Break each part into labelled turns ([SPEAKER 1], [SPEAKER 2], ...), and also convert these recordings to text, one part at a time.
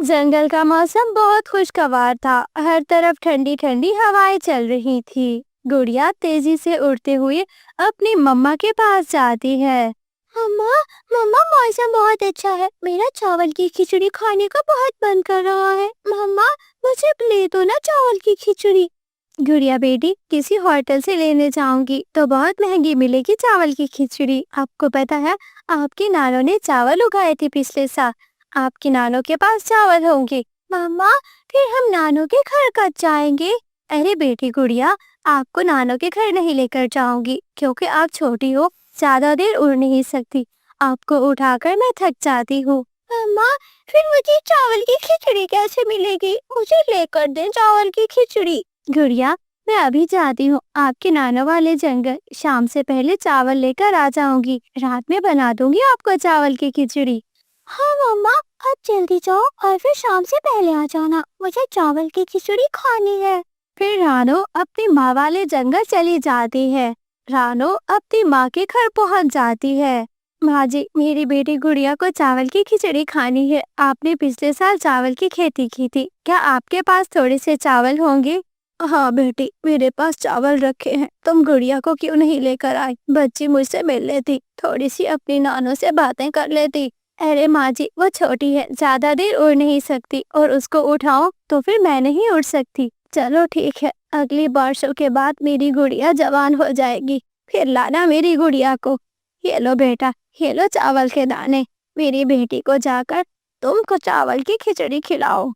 [SPEAKER 1] जंगल का मौसम बहुत खुशगवार था। हर तरफ ठंडी ठंडी हवाएं चल रही थी। गुड़िया तेजी से उड़ते हुए अपनी मम्मा के पास जाती है। मम्मा, मम्मा, मौसम बहुत अच्छा है। मेरा चावल की खिचड़ी खाने का बहुत मन कर रहा है। मम्मा, मुझे ले दो ना चावल की खिचड़ी। गुड़िया बेटी, किसी होटल से लेने जाऊंगी तो बहुत महंगी मिलेगी चावल की खिचड़ी। आपको पता है, आपकी नानों ने चावल उगाए थे पिछले साल। आपकी नानों के पास चावल होंगे। मम्मा, फिर हम नानों के घर कब जाएंगे? अरे बेटी गुड़िया, आपको नानों के घर नहीं लेकर जाऊंगी क्योंकि आप छोटी हो, ज्यादा देर उड़ नहीं सकती। आपको उठाकर मैं थक जाती हूँ। मम्मा, फिर मुझे चावल की खिचड़ी कैसे मिलेगी? मुझे लेकर दें चावल की खिचड़ी। गुड़िया, मैं अभी जाती हूँ आपके नानों वाले जंगल। शाम से पहले चावल लेकर आ जाऊंगी। रात में बना दूंगी आपको चावल की खिचड़ी। हाँ मम्मा, अब जल्दी जाओ और फिर शाम से पहले आ जाना। मुझे चावल की खिचड़ी खानी है। फिर रानो अपनी माँ वाले जंगल चली जाती है। रानो अपनी माँ के घर पहुँच जाती है। माँ जी, मेरी बेटी गुड़िया को चावल की खिचड़ी खानी है। आपने पिछले साल चावल की खेती की थी, क्या आपके पास थोड़े से चावल होंगे? हाँ बेटी, मेरे पास चावल रखे हैं। तुम गुड़िया को क्यों नहीं लेकर आई? बच्ची मुझसे मिल लेती, थोड़ी सी अपनी नानों से बातें कर लेती। अरे माँ जी, वो छोटी है, ज्यादा देर उड़ नहीं सकती और उसको उठाओ तो फिर मैं नहीं उड़ सकती। चलो ठीक है, अगली बारिशों के बाद मेरी गुड़िया जवान हो जाएगी, फिर लाना मेरी गुड़िया को। ये लो बेटा, ये लो चावल के दाने। मेरी बेटी को जाकर तुमको चावल की खिचड़ी खिलाओ।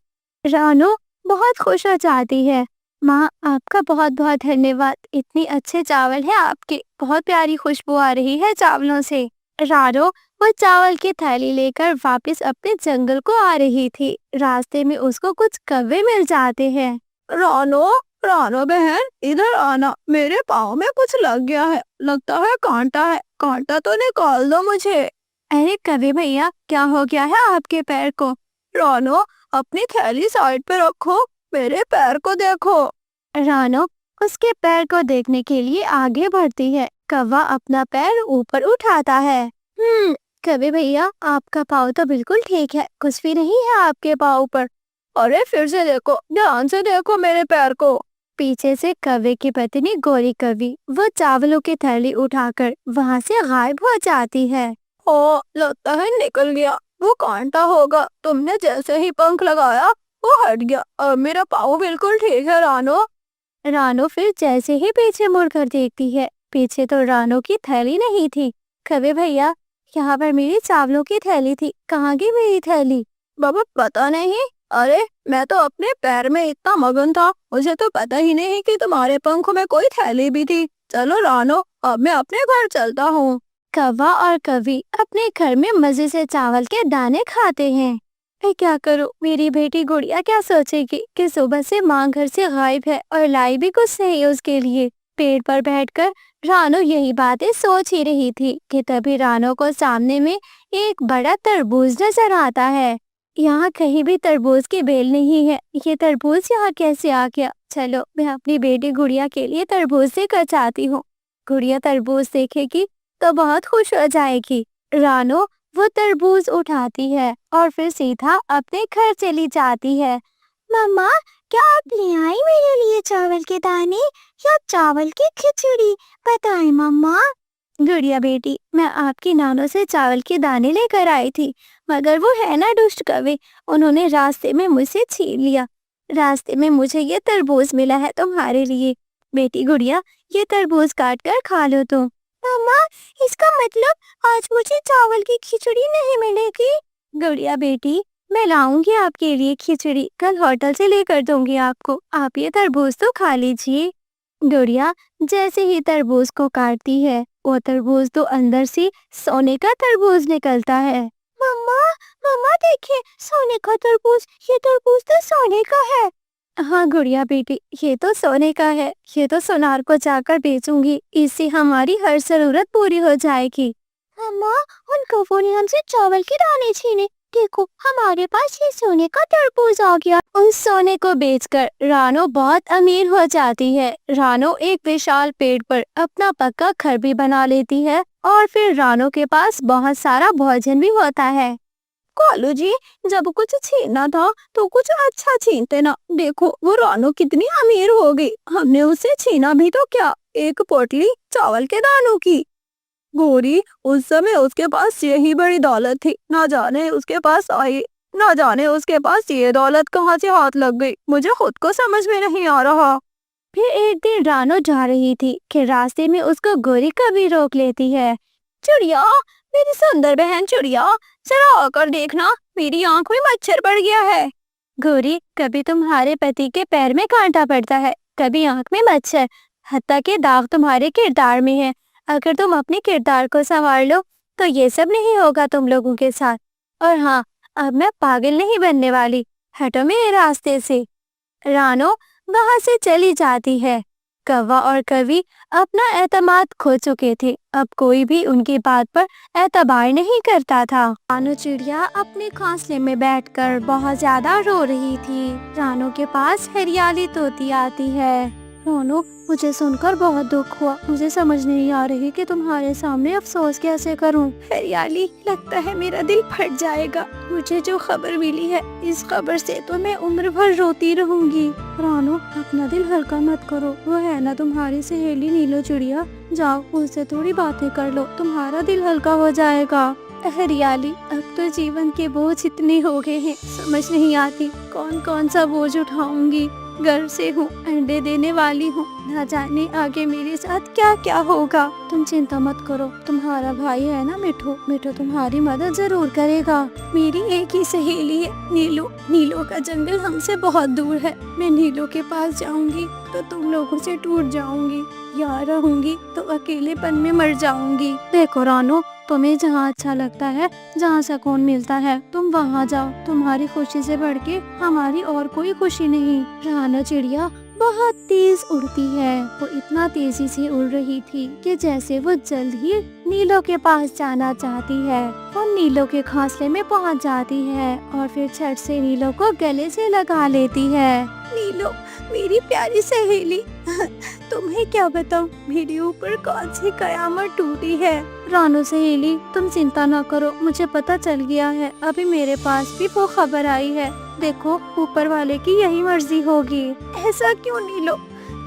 [SPEAKER 1] रानू बहुत खुश हो जाती है। माँ, आपका बहुत बहुत धन्यवाद। इतनी अच्छे चावल है आपके, बहुत प्यारी खुशबू आ रही है चावलों से। रानो वो चावल की थैली लेकर वापस अपने जंगल को आ रही थी। रास्ते में उसको कुछ कौवे मिल जाते हैं। रानो, रानो बहन, इधर आना। मेरे पाँव में कुछ लग गया है, लगता है कांटा है। कांटा तो निकाल दो मुझे। अरे कवि भैया, क्या हो गया है आपके पैर को? रानो, अपनी थैली साइड पे रखो, मेरे पैर को देखो। रानो उसके पैर को देखने के लिए आगे बढ़ती है। कौवा अपना पैर ऊपर उठाता है। कवि भैया, आपका पाँव तो बिल्कुल ठीक है, कुछ भी नहीं है आपके पाँव पर। अरे फिर से देखो, ध्यान से देखो मेरे पैर को। पीछे से कौवे की पत्नी गोरी कवि वो चावलों की थैली उठाकर वहाँ से गायब हो जाती है। ओ, लगता है निकल गया। वो कांटा होगा, तुमने जैसे ही पंख लगाया वो हट गया और मेरा पाँव बिल्कुल ठीक है रानो। रानो फिर जैसे ही पीछे मुड़कर देखती है, पीछे तो रानो की थैली नहीं थी। कवि भैया, यहाँ पर मेरी चावलों की थैली थी, कहाँ गई मेरी थैली? बाबा पता नहीं। अरे मैं तो अपने पैर में इतना मगन था, मुझे तो पता ही नहीं कि तुम्हारे पंखों में कोई थैली भी थी। चलो रानो, अब मैं अपने घर चलता हूँ। कौवा और कवि अपने घर में मजे से चावल के दाने खाते हैं। मैं क्या करूं? मेरी बेटी गुड़िया क्या सोचेगी कि सुबह से माँ घर से गायब है और लाई भी कुछ नहीं उसके लिए। पेड़ पर बैठकर रानो यही बातें सोच ही रही थी कि तभी रानो को सामने में एक बड़ा तरबूज नजर आता है। यहाँ कहीं भी तरबूज की बेल नहीं है, ये तरबूज यहाँ कैसे आ गया? चलो, मैं अपनी बेटी गुड़िया के लिए तरबूज लेकर चाहती हूँ। गुड़िया तरबूज देखेगी तो बहुत खुश हो जाएगी। रानो वो तरबूज उठाती है और फिर सीधा अपने घर चली जाती है। मम्मा, क्या आप ले आई मेरे लिए चावल के दाने या चावल की खिचड़ी? बताएं मम्मा। गुड़िया बेटी, मैं आपकी नानों से चावल के दाने लेकर आई थी, मगर वो है ना दुष्ट कवि, उन्होंने रास्ते में मुझसे छीन लिया। रास्ते में मुझे ये तरबूज मिला है तुम्हारे लिए। बेटी गुड़िया, ये तरबूज काट कर खा लो तुम। मम्मा, इसका मतलब आज मुझे चावल की खिचड़ी नहीं मिलेगी? गुड़िया बेटी, मैं लाऊंगी आपके लिए खिचड़ी, कल होटल से लेकर दूंगी आपको। आप ये तरबूज तो खा लीजिए। गुड़िया जैसे ही तरबूज को काटती है, वो तरबूज तो अंदर से सोने का तरबूज निकलता है। मम्मा, मम्मा देखिए, सोने का तरबूज, ये तरबूज तो सोने का है। हाँ गुड़िया बेटी, ये तो सोने का है, ये तो सोनार को जाकर बेचूंगी, इससे हमारी हर जरूरत पूरी हो जाएगी। अम्मा, उन कौवों ने हमसे चावल के दाने छीने। देखो, हमारे पास ये सोने का तरबूज आ गया। उस सोने को बेचकर रानो बहुत अमीर हो जाती है। रानो एक विशाल पेड़ पर अपना पक्का घर भी बना लेती है और फिर रानो के पास बहुत सारा भोजन भी होता है। कालू जी, जब कुछ छीनना था तो कुछ अच्छा छीनते ना। देखो वो रानू कितनी अमीर हो गई, हमने उसे छीना भी तो क्या, एक पोटली चावल के दानों की। गोरी, उस समय उसके पास यही बड़ी दौलत थी, ना जाने उसके पास ये दौलत कहाँ से हाथ लग गई, मुझे खुद को समझ में नहीं आ रहा। फिर एक दिन रानो जा रही थी कि रास्ते में उसको गोरी कभी रोक लेती है। चिड़िया, मेरी सुंदर बहन चिड़िया, जरा आकर देखना, मेरी आंख में मच्छर पड़ गया है। गोरी, कभी तुम्हारे पति के पैर में कांटा पड़ता है, कभी आंख में मच्छर, हत्ता के दाग तुम्हारे किरदार में है। अगर तुम अपने किरदार को संवार लो तो ये सब नहीं होगा तुम लोगों के साथ। और हाँ, अब मैं पागल नहीं बनने वाली, हटो मेरे रास्ते से। रानो वहां से चली जाती है। कौवा और कवि अपना एतमाद खो चुके थे, अब कोई भी उनकी बात पर एतबार नहीं करता था। रानो चिड़िया अपने घोंसले में बैठकर बहुत ज्यादा रो रही थी। रानो के पास हरियाली तोती आती है। रानो, मुझे सुनकर बहुत दुख हुआ, मुझे समझ नहीं आ रही कि तुम्हारे सामने अफसोस कैसे करूं। हरियाली, लगता है मेरा दिल फट जाएगा, मुझे जो खबर मिली है इस खबर से तो मैं उम्र भर रोती रहूंगी। रानो, अपना दिल हल्का मत करो, वो है ना तुम्हारी सहेली नीलो चिड़िया, जाओ उससे थोड़ी बातें कर लो, तुम्हारा दिल हल्का हो जाएगा। हरियाली, अब तो जीवन के बोझ इतने हो गए हैं, समझ नहीं आती कौन कौन सा बोझ उठाऊंगी। घर से हूँ, अंडे देने वाली हूँ, ना जाने आगे मेरे साथ क्या क्या होगा। तुम चिंता मत करो, तुम्हारा भाई है ना मिठू, मिठू तुम्हारी मदद जरूर करेगा। मेरी एक ही सहेली है नीलो, नीलो का जंगल हमसे बहुत दूर है, मैं नीलो के पास जाऊंगी तो तुम लोगों से टूट जाऊंगी, यहाँ रहूंगी तो अकेलेपन में मर जाऊंगी। देखो रानो, तुम्हें जहाँ अच्छा लगता है, जहाँ सुकून मिलता है, तुम वहाँ जाओ, तुम्हारी खुशी से बढ़ के हमारी और कोई खुशी नहीं। रानो चिड़िया बहुत तेज उड़ती है, वो इतना तेजी से उड़ रही थी कि जैसे वो जल्द ही नीलो के पास जाना चाहती है। वो नीलो के घोंसले में पहुँच जाती है और फिर झट से नीलो को गले से लगा लेती है। नीलो, मेरी प्यारी सहेली, तुम्हें क्या बताऊं, मेरे ऊपर कौन सी कयामत टूटी है। रानो सहेली, तुम चिंता न करो, मुझे पता चल गया है, अभी मेरे पास भी वो खबर आई है, देखो ऊपर वाले की यही मर्जी होगी। ऐसा क्यों नीलो?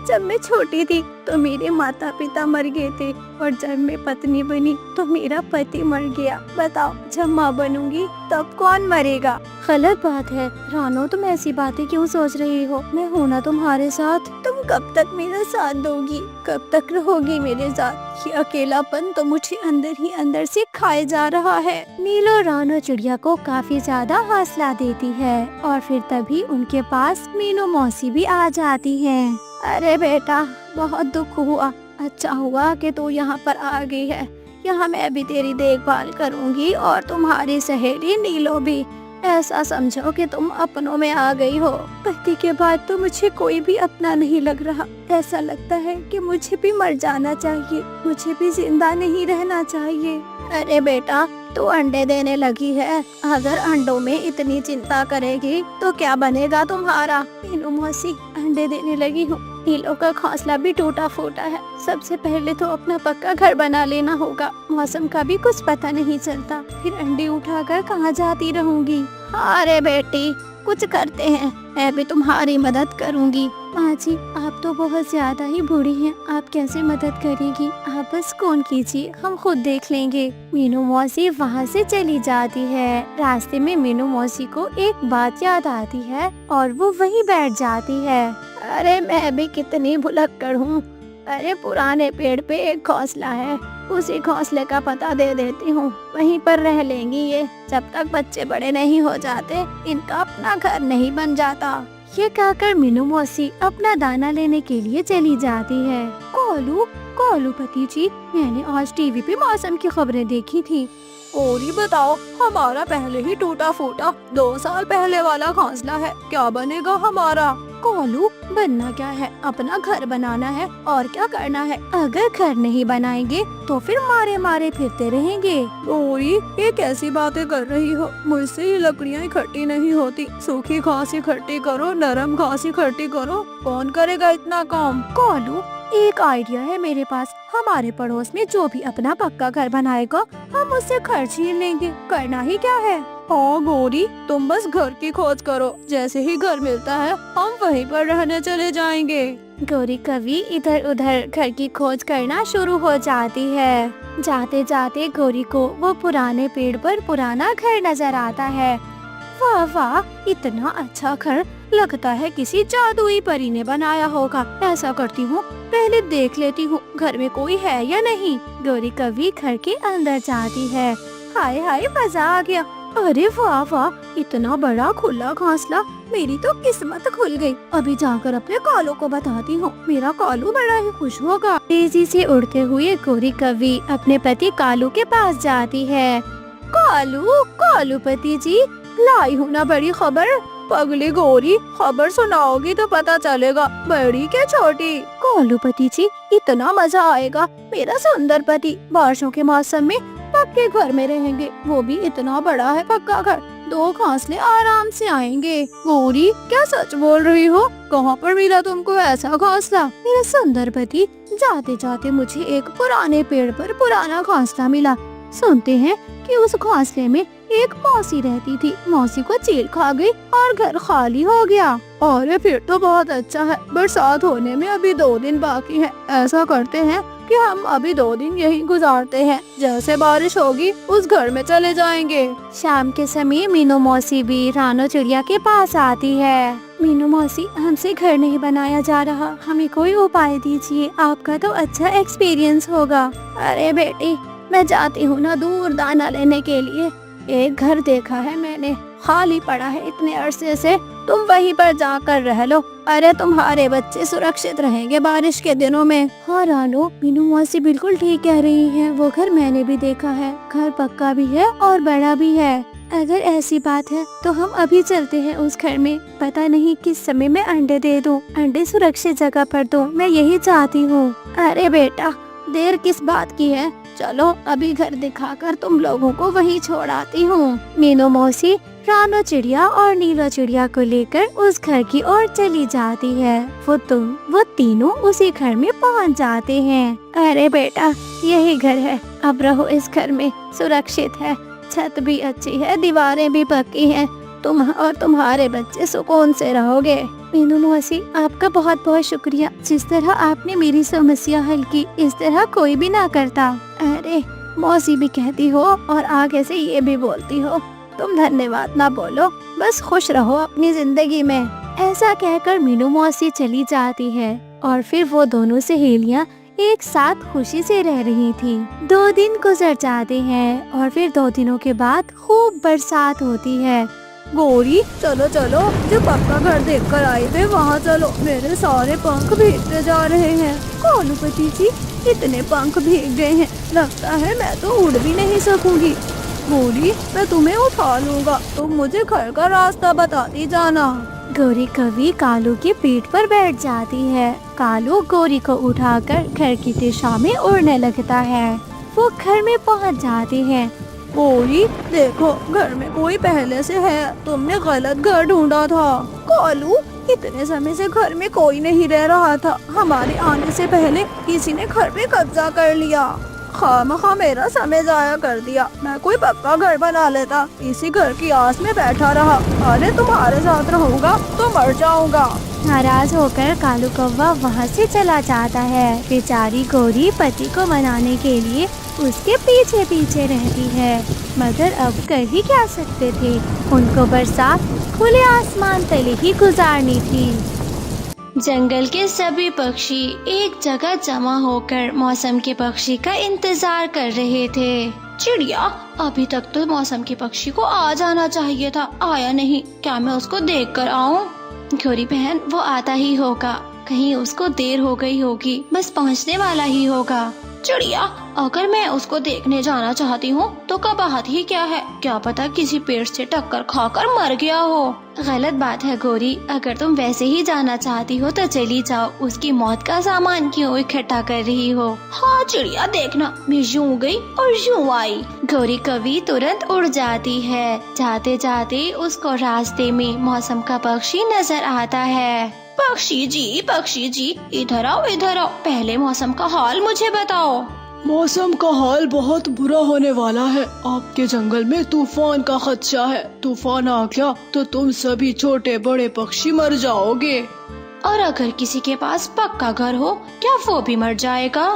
[SPEAKER 1] जब मैं छोटी थी तो मेरे माता पिता मर गए थे और जब मैं पत्नी बनी तो मेरा पति मर गया। बताओ, जब माँ बनूंगी तब कौन मरेगा? गलत बात है रानो, तुम ऐसी बातें क्यों सोच रही हो? मैं हूँ ना तुम्हारे साथ। तुम कब तक मेरा साथ दोगी, कब तक रहोगी मेरे साथ? ये अकेलापन तो मुझे अंदर ही अंदर से खाए जा रहा है। नीलो रानो चिड़िया को काफी ज्यादा हौसला देती है और फिर तभी उनके पास मीनू मौसी भी आ जाती है। अरे बेटा, बहुत दुख हुआ, अच्छा हुआ कि तू यहाँ पर आ गई है, यहाँ मैं भी तेरी देखभाल करूँगी और तुम्हारी सहेली नीलो भी। ऐसा समझो कि तुम अपनों में आ गई हो। पति के बाद तो मुझे कोई भी अपना नहीं लग रहा, ऐसा लगता है कि मुझे भी मर जाना चाहिए, मुझे भी जिंदा नहीं रहना चाहिए। अरे बेटा, तू अंडे देने लगी है, अगर अंडों में इतनी चिंता करेगी तो क्या बनेगा तुम्हारा? मीनू मौसी, अंडे देने लगी हूँ, नीलो का घोंसला भी टूटा फूटा है, सबसे पहले तो अपना पक्का घर बना लेना होगा, मौसम का भी कुछ पता नहीं चलता, फिर अंडे उठाकर कहाँ जाती रहूंगी। अरे बेटी, कुछ करते हैं, मैं भी तुम्हारी मदद करूंगी। माँ जी, आप तो बहुत ज्यादा ही बूढ़ी हैं, आप कैसे मदद करेगी? आप बस कौन कीजिए, हम खुद देख लेंगे। मीनू मौसी वहाँ से चली जाती है। रास्ते में मीनू मौसी को एक बात याद आती है और वो वहीं बैठ जाती है। अरे मैं भी कितनी भुलक्कड़ हूँ, अरे पुराने पेड़ पे एक घोंसला है, उसी घोंसले का पता दे देती हूँ, वहीं पर रह लेंगी ये, जब तक बच्चे बड़े नहीं हो जाते इनका अपना घर नहीं बन जाता। ये कहकर मीनू मौसी अपना दाना लेने के लिए चली जाती है। कोलू, कोलू पति जी, मैंने आज टीवी पे मौसम की खबरें देखी थी। और ही बताओ, हमारा पहले ही टूटा फूटा 2 साल पहले वाला घोंसला है, क्या बनेगा हमारा? कोलू, बनना क्या है, अपना घर बनाना है, और क्या करना है। अगर घर नहीं बनाएंगे तो फिर मारे मारे फिरते रहेंगे। ओरी, ये कैसी बातें कर रही हो, मुझसे ये लकड़ियाँ इकट्ठी नहीं होती, सूखी घास इकट्ठी करो, नरम घास इकट्ठी करो, कौन करेगा इतना काम? कोलू, एक आइडिया है मेरे पास, हमारे पड़ोस में जो भी अपना पक्का घर बनाएगा हम उससे घर छीन लेंगे, करना ही क्या है। हाँ गौरी, तुम बस घर की खोज करो, जैसे ही घर मिलता है हम वहीं पर रहने चले जाएंगे। गौरी कवि इधर उधर घर की खोज करना शुरू हो जाती है। जाते जाते गौरी को वो पुराने पेड़ पर पुराना घर नजर आता है। वाह वाह, इतना अच्छा घर, लगता है किसी जादुई परी ने बनाया होगा। ऐसा करती हूँ, पहले देख लेती हूँ घर में कोई है या नहीं। गौरी कवि घर के अंदर जाती है। हाय हाय, मजा आ गया। अरे वाह वाह, इतना बड़ा खुला घोंसला, मेरी तो किस्मत खुल गई। अभी जाकर अपने कालू को बताती हूँ, मेरा कालू बड़ा ही खुश होगा। तेजी से उड़ते हुए गौरी कवि अपने पति कालू के पास जाती है। कालू, कालू पति जी, लाई हूँ ना बड़ी खबर। पगली गौरी, खबर सुनाओगी तो पता चलेगा, बड़ी क्या छोटी। कालू पति जी, इतना मजा आएगा। मेरा सुंदर पति बारिशों के मौसम में पक्के घर में रहेंगे, वो भी इतना बड़ा है पक्का घर। 2 घोंसले आराम से आएंगे। गौरी, क्या सच बोल रही हो? कहाँ पर मिला तुमको ऐसा घोंसला? मेरा सुंदर पति, जाते जाते मुझे एक पुराने पेड़ पर पुराना घोंसला मिला। सुनते हैं कि उस घोंसले में एक मौसी रहती थी। मौसी को चील खा गई और घर खाली हो गया। अरे फिर तो बहुत अच्छा है। बरसात होने में अभी 2 दिन बाकी है। ऐसा करते हैं कि हम अभी 2 दिन यहीं गुजारते हैं, जैसे बारिश होगी उस घर में चले जाएंगे। शाम के समय मीनू मौसी भी रानो चिड़िया के पास आती है। मीनू मौसी, हमसे घर नहीं बनाया जा रहा, हमें कोई उपाय दीजिए, आपका तो अच्छा एक्सपीरियंस होगा। अरे बेटी, मैं जाती हूँ ना दूर दाना लेने के लिए। एक घर देखा है मैंने, खाली पड़ा है इतने अरसे से, तुम वहीं पर जाकर रह लो। अरे तुम्हारे बच्चे सुरक्षित रहेंगे बारिश के दिनों में। हाँ रानो, मीनू मौसी बिल्कुल ठीक कह रही है, वो घर मैंने भी देखा है, घर पक्का भी है और बड़ा भी है। अगर ऐसी बात है तो हम अभी चलते हैं उस घर में। पता नहीं किस समय मैं अंडे दे दूं, अंडे सुरक्षित जगह पर दूं, मैं यही चाहती हूँ। अरे बेटा, देर किस बात की है, चलो अभी घर दिखाकर तुम लोगों को वहीं छोड़ आती हूँ। मीनू मौसी रानो चिड़िया और नीलो चिड़िया को लेकर उस घर की ओर चली जाती है। वो तीनों उसी घर में पहुँच जाते हैं। अरे बेटा, यही घर है, अब रहो इस घर में, सुरक्षित है, छत भी अच्छी है, दीवारें भी पक्की हैं, तुम और तुम्हारे बच्चे सुकून से रहोगे। मीनू मौसी, आपका बहुत बहुत शुक्रिया। जिस तरह आपने मेरी समस्या हल की, इस तरह कोई भी ना करता। अरे मौसी भी कहती हो और आगे से ये भी बोलती हो, तुम धन्यवाद ना बोलो, बस खुश रहो अपनी जिंदगी में। ऐसा कहकर मीनू मौसी चली जाती है और फिर वो दोनों सहेलियाँ एक साथ खुशी से रह रही थी। 2 दिन गुजर जाते हैं और फिर 2 दिनों के बाद खूब बरसात होती है। गौरी, चलो चलो, जो पक्का घर देखकर आए थे वहाँ चलो, मेरे सारे पंख भीगते जा रहे हैं। कालूपति जी, इतने पंख भीग गए हैं, लगता है मैं तो उड़ भी नहीं सकूंगी। गौरी, मैं तुम्हें उठा लूंगा, तुम मुझे घर का रास्ता बताती जाना। गौरी कवि कालू की पीठ पर बैठ जाती है। कालू गौरी को उठाकर घर की दिशा में उड़ने लगता है। वो घर में पहुंच जाते हैं। गौरी, देखो घर में कोई पहले से है, तुमने गलत घर ढूंढा था। कालू, इतने समय से घर में कोई नहीं रह रहा था, हमारे आने से पहले किसी ने घर पे कब्जा कर लिया। खामखा मेरा समय जाया कर दिया, मैं कोई पक्का घर बना लेता, इसी घर की आस में बैठा रहा। अरे तुम्हारे साथ रहूंगा तो मर जाऊंगा। नाराज होकर कालू कौवा वहाँ से चला जाता है। बेचारी गौरी पति को मनाने के लिए उसके पीछे पीछे रहती है, मगर अब कर ही क्या सकते थे, उनको बरसात खुले आसमान तले ही गुजारनी थी। जंगल के सभी पक्षी एक जगह जमा होकर मौसम के पक्षी का इंतजार कर रहे थे। चिड़िया, अभी तक तो मौसम के पक्षी को आ जाना चाहिए था, आया नहीं, क्या मैं उसको देख कर आऊँ? गौरी बहन, वो आता ही होगा, कहीं उसको देर हो गई होगी, बस पहुँचने वाला ही होगा। चिड़िया, अगर मैं उसको देखने जाना चाहती हूँ तो कबाहत ही क्या है, क्या पता किसी पेड़ से टक्कर खाकर मर गया हो। गलत बात है गौरी, अगर तुम वैसे ही जाना चाहती हो तो चली जाओ, उसकी मौत का सामान क्यों इकट्ठा कर रही हो? हाँ चिड़िया, देखना मैं यूं गई और यूं आई। गौरी कवि तुरंत उड़ जाती है। जाते जाते उसको रास्ते में मौसम का पक्षी नजर आता है। पक्षी जी, इधर आओ, पहले मौसम का हाल मुझे बताओ।
[SPEAKER 2] मौसम का हाल बहुत बुरा होने वाला है। आपके जंगल में तूफान का खदशा है। तूफान आ गया तो तुम सभी छोटे बड़े पक्षी मर जाओगे।
[SPEAKER 3] और अगर किसी के पास पक्का घर हो, क्या वो भी मर जाएगा?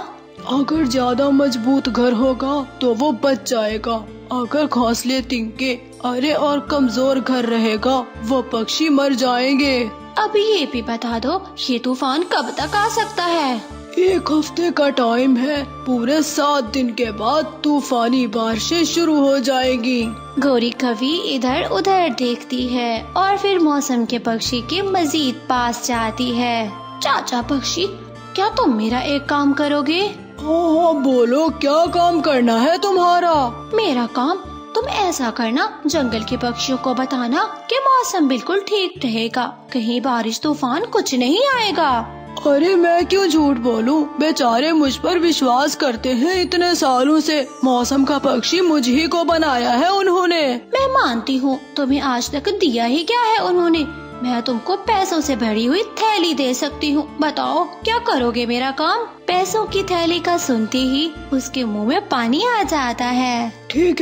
[SPEAKER 2] अगर ज्यादा मजबूत घर होगा तो वो बच जाएगा। अगर घोंसले तिनके अरे और कमजोर घर रहेगा, वो पक्षी मर जाएंगे।
[SPEAKER 3] अब ये भी बता दो, ये तूफान कब तक आ सकता है?
[SPEAKER 2] 1 हफ्ते का टाइम है। पूरे 7 दिन के बाद तूफानी बारिशें शुरू हो जाएंगी।
[SPEAKER 3] गौरी कवि इधर उधर देखती है और फिर मौसम के पक्षी के मजीद पास जाती है। चाचा पक्षी, क्या तुम मेरा एक काम करोगे?
[SPEAKER 2] हाँ, बोलो क्या काम करना है तुम्हारा?
[SPEAKER 3] मेरा काम, तुम ऐसा करना, जंगल के पक्षियों को बताना कि मौसम बिल्कुल ठीक रहेगा, कहीं बारिश तूफान कुछ नहीं आएगा।
[SPEAKER 2] अरे मैं क्यों झूठ बोलूं? बेचारे मुझ पर विश्वास करते हैं इतने सालों से। मौसम का पक्षी मुझ ही को बनाया है उन्होंने।
[SPEAKER 3] मैं मानती हूँ, तुम्हें आज तक दिया ही क्या है उन्होंने? मैं तुमको पैसों से भरी हुई थैली दे सकती हूँ, बताओ क्या करोगे मेरा काम? पैसों की थैली का सुनते ही उसके मुंह में पानी आ जाता है।
[SPEAKER 2] ठीक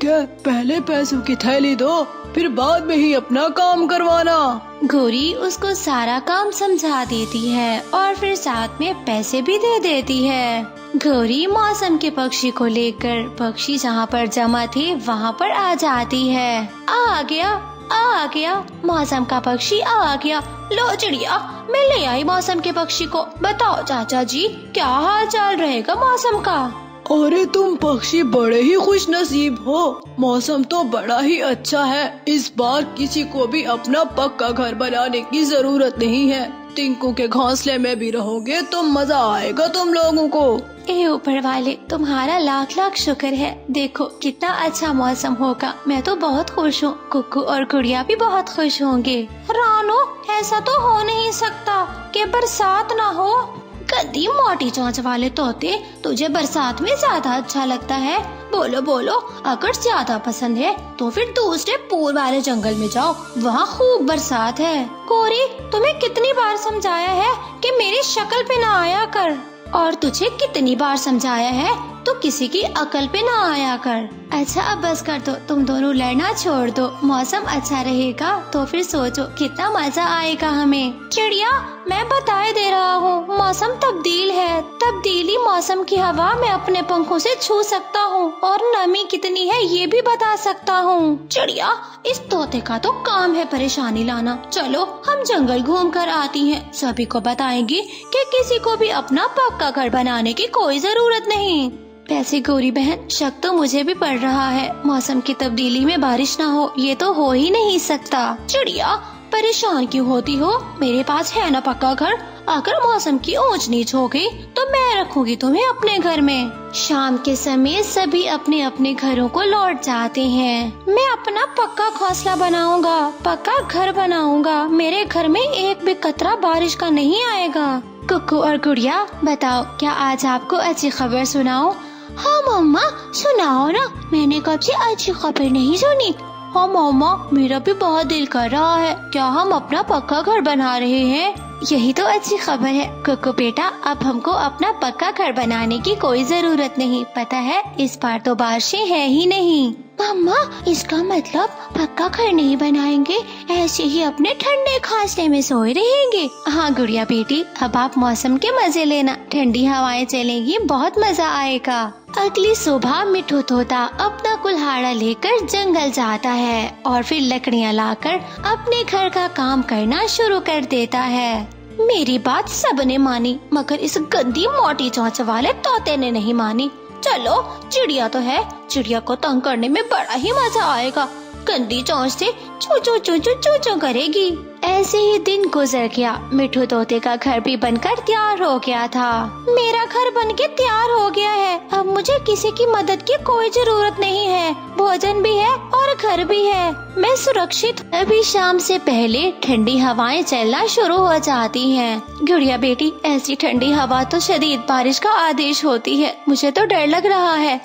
[SPEAKER 2] है, पहले पैसों की थैली दो, फिर बाद में ही अपना काम करवाना।
[SPEAKER 3] गौरी उसको सारा काम समझा देती है और फिर साथ में पैसे भी दे देती है। गौरी मौसम के पक्षी को लेकर पक्षी जहाँ पर जमा थे वहाँ पर आ जाती है। आ गया मौसम का पक्षी आ गया। लो चिड़िया, मैं ले आई मौसम के पक्षी को। बताओ चाचा जी, क्या हाल चाल रहेगा मौसम का?
[SPEAKER 2] अरे तुम पक्षी बड़े ही खुश नसीब हो। मौसम तो बड़ा ही अच्छा है। इस बार किसी को भी अपना पक्का घर बनाने की जरूरत नहीं है। टिंकू के घोंसले में भी रहोगे तो मजा आएगा तुम लोगों को।
[SPEAKER 3] ए ऊपर वाले, तुम्हारा लाख लाख शुक्र है। देखो कितना अच्छा मौसम होगा। मैं तो बहुत खुश हूँ। कुक्कू और गुड़िया भी बहुत खुश होंगे। रानो, ऐसा तो हो नहीं सकता कि बरसात ना हो। गंदी मोटी चोंच वाले तोते, तुझे बरसात में ज्यादा अच्छा लगता है? बोलो, अगर ज्यादा पसंद है तो फिर दूसरे पूर्व वाले जंगल में जाओ, वहाँ खूब बरसात है। कोरी, तुम्हें कितनी बार समझाया है कि मेरी शक्ल पे ना आया कर, और तुझे कितनी बार समझाया है तो किसी की अकल पे ना आया कर। अच्छा अब बस कर दो, तुम दोनों लड़ना छोड़ दो। मौसम अच्छा रहेगा तो फिर सोचो कितना मजा आएगा हमें। चिड़िया, मैं बताए दे रहा हूँ, मौसम तब्दील है। तब्दीली मौसम की हवा मैं अपने पंखों से छू सकता हूँ और नमी कितनी है ये भी बता सकता हूँ। चिड़िया, इस तोते का तो काम है परेशानी लाना। चलो हम जंगल घूम कर आती हैं, सभी को बताएंगे कि किसी को भी अपना पक्का घर बनाने की कोई जरूरत नहीं। वैसे गौरी बहन, शक तो मुझे भी पड़ रहा है, मौसम की तब्दीली में बारिश ना हो ये तो हो ही नहीं सकता। चिड़िया, परेशान क्यों होती हो? मेरे पास है ना पक्का घर। अगर मौसम की ऊंच नीच हो गई तो मैं रखूंगी तुम्हें अपने घर में। शाम के समय सभी अपने अपने घरों को लौट जाते हैं। मैं अपना पक्का घोंसला बनाऊंगा, पक्का घर बनाऊंगा। मेरे घर में एक भी कतरा बारिश का नहीं आएगा। कुक्कू और गुड़िया, बताओ क्या आज आपको अच्छी खबर सुनाऊं? हाँ मम्मा, सुनाओ ना, मैंने कब से अच्छी खबर नहीं सुनी। हाँ मम्मा, मेरा भी बहुत दिल कर रहा है। क्या हम अपना पक्का घर बना रहे हैं? यही तो अच्छी खबर है। कुक्कू बेटा, अब हमको अपना पक्का घर बनाने की कोई जरूरत नहीं। पता है इस बार तो बारिशें है ही नहीं। मम्मा, इसका मतलब पक्का घर नहीं बनाएंगे, ऐसे ही अपने ठंडे घोंसले में सोए रहेंगे। हाँ गुड़िया बेटी, अब आप मौसम के मजे लेना, ठंडी हवाएं चलेंगी, बहुत मजा आएगा। अगली सुबह मिठू तोता अपना कुल्हाड़ा लेकर जंगल जाता है और फिर लकड़ियाँ लाकर अपने घर का काम करना शुरू कर देता है। मेरी बात सबने मानी, मगर इस गंदी मोटी चोंच वाले तोते ने नहीं मानी। चलो चिड़िया तो है, चिड़िया को तंग करने में बड़ा ही मजा आएगा। गंदी चोंच से चू चू चू चू चू चू करेगी। ऐसे ही दिन गुजर गया। मिठू तोते का घर भी बनकर तैयार हो गया था। मेरा घर बनके तैयार हो गया है, अब मुझे किसी की मदद की कोई जरूरत नहीं है। भोजन भी है और घर भी है, मैं सुरक्षित। अभी शाम से पहले ठंडी हवाएं चलना शुरू हो जाती हैं। गुड़िया बेटी, ऐसी ठंडी हवा तो शदीद बारिश का आदेश होती है, मुझे तो डर लग रहा है।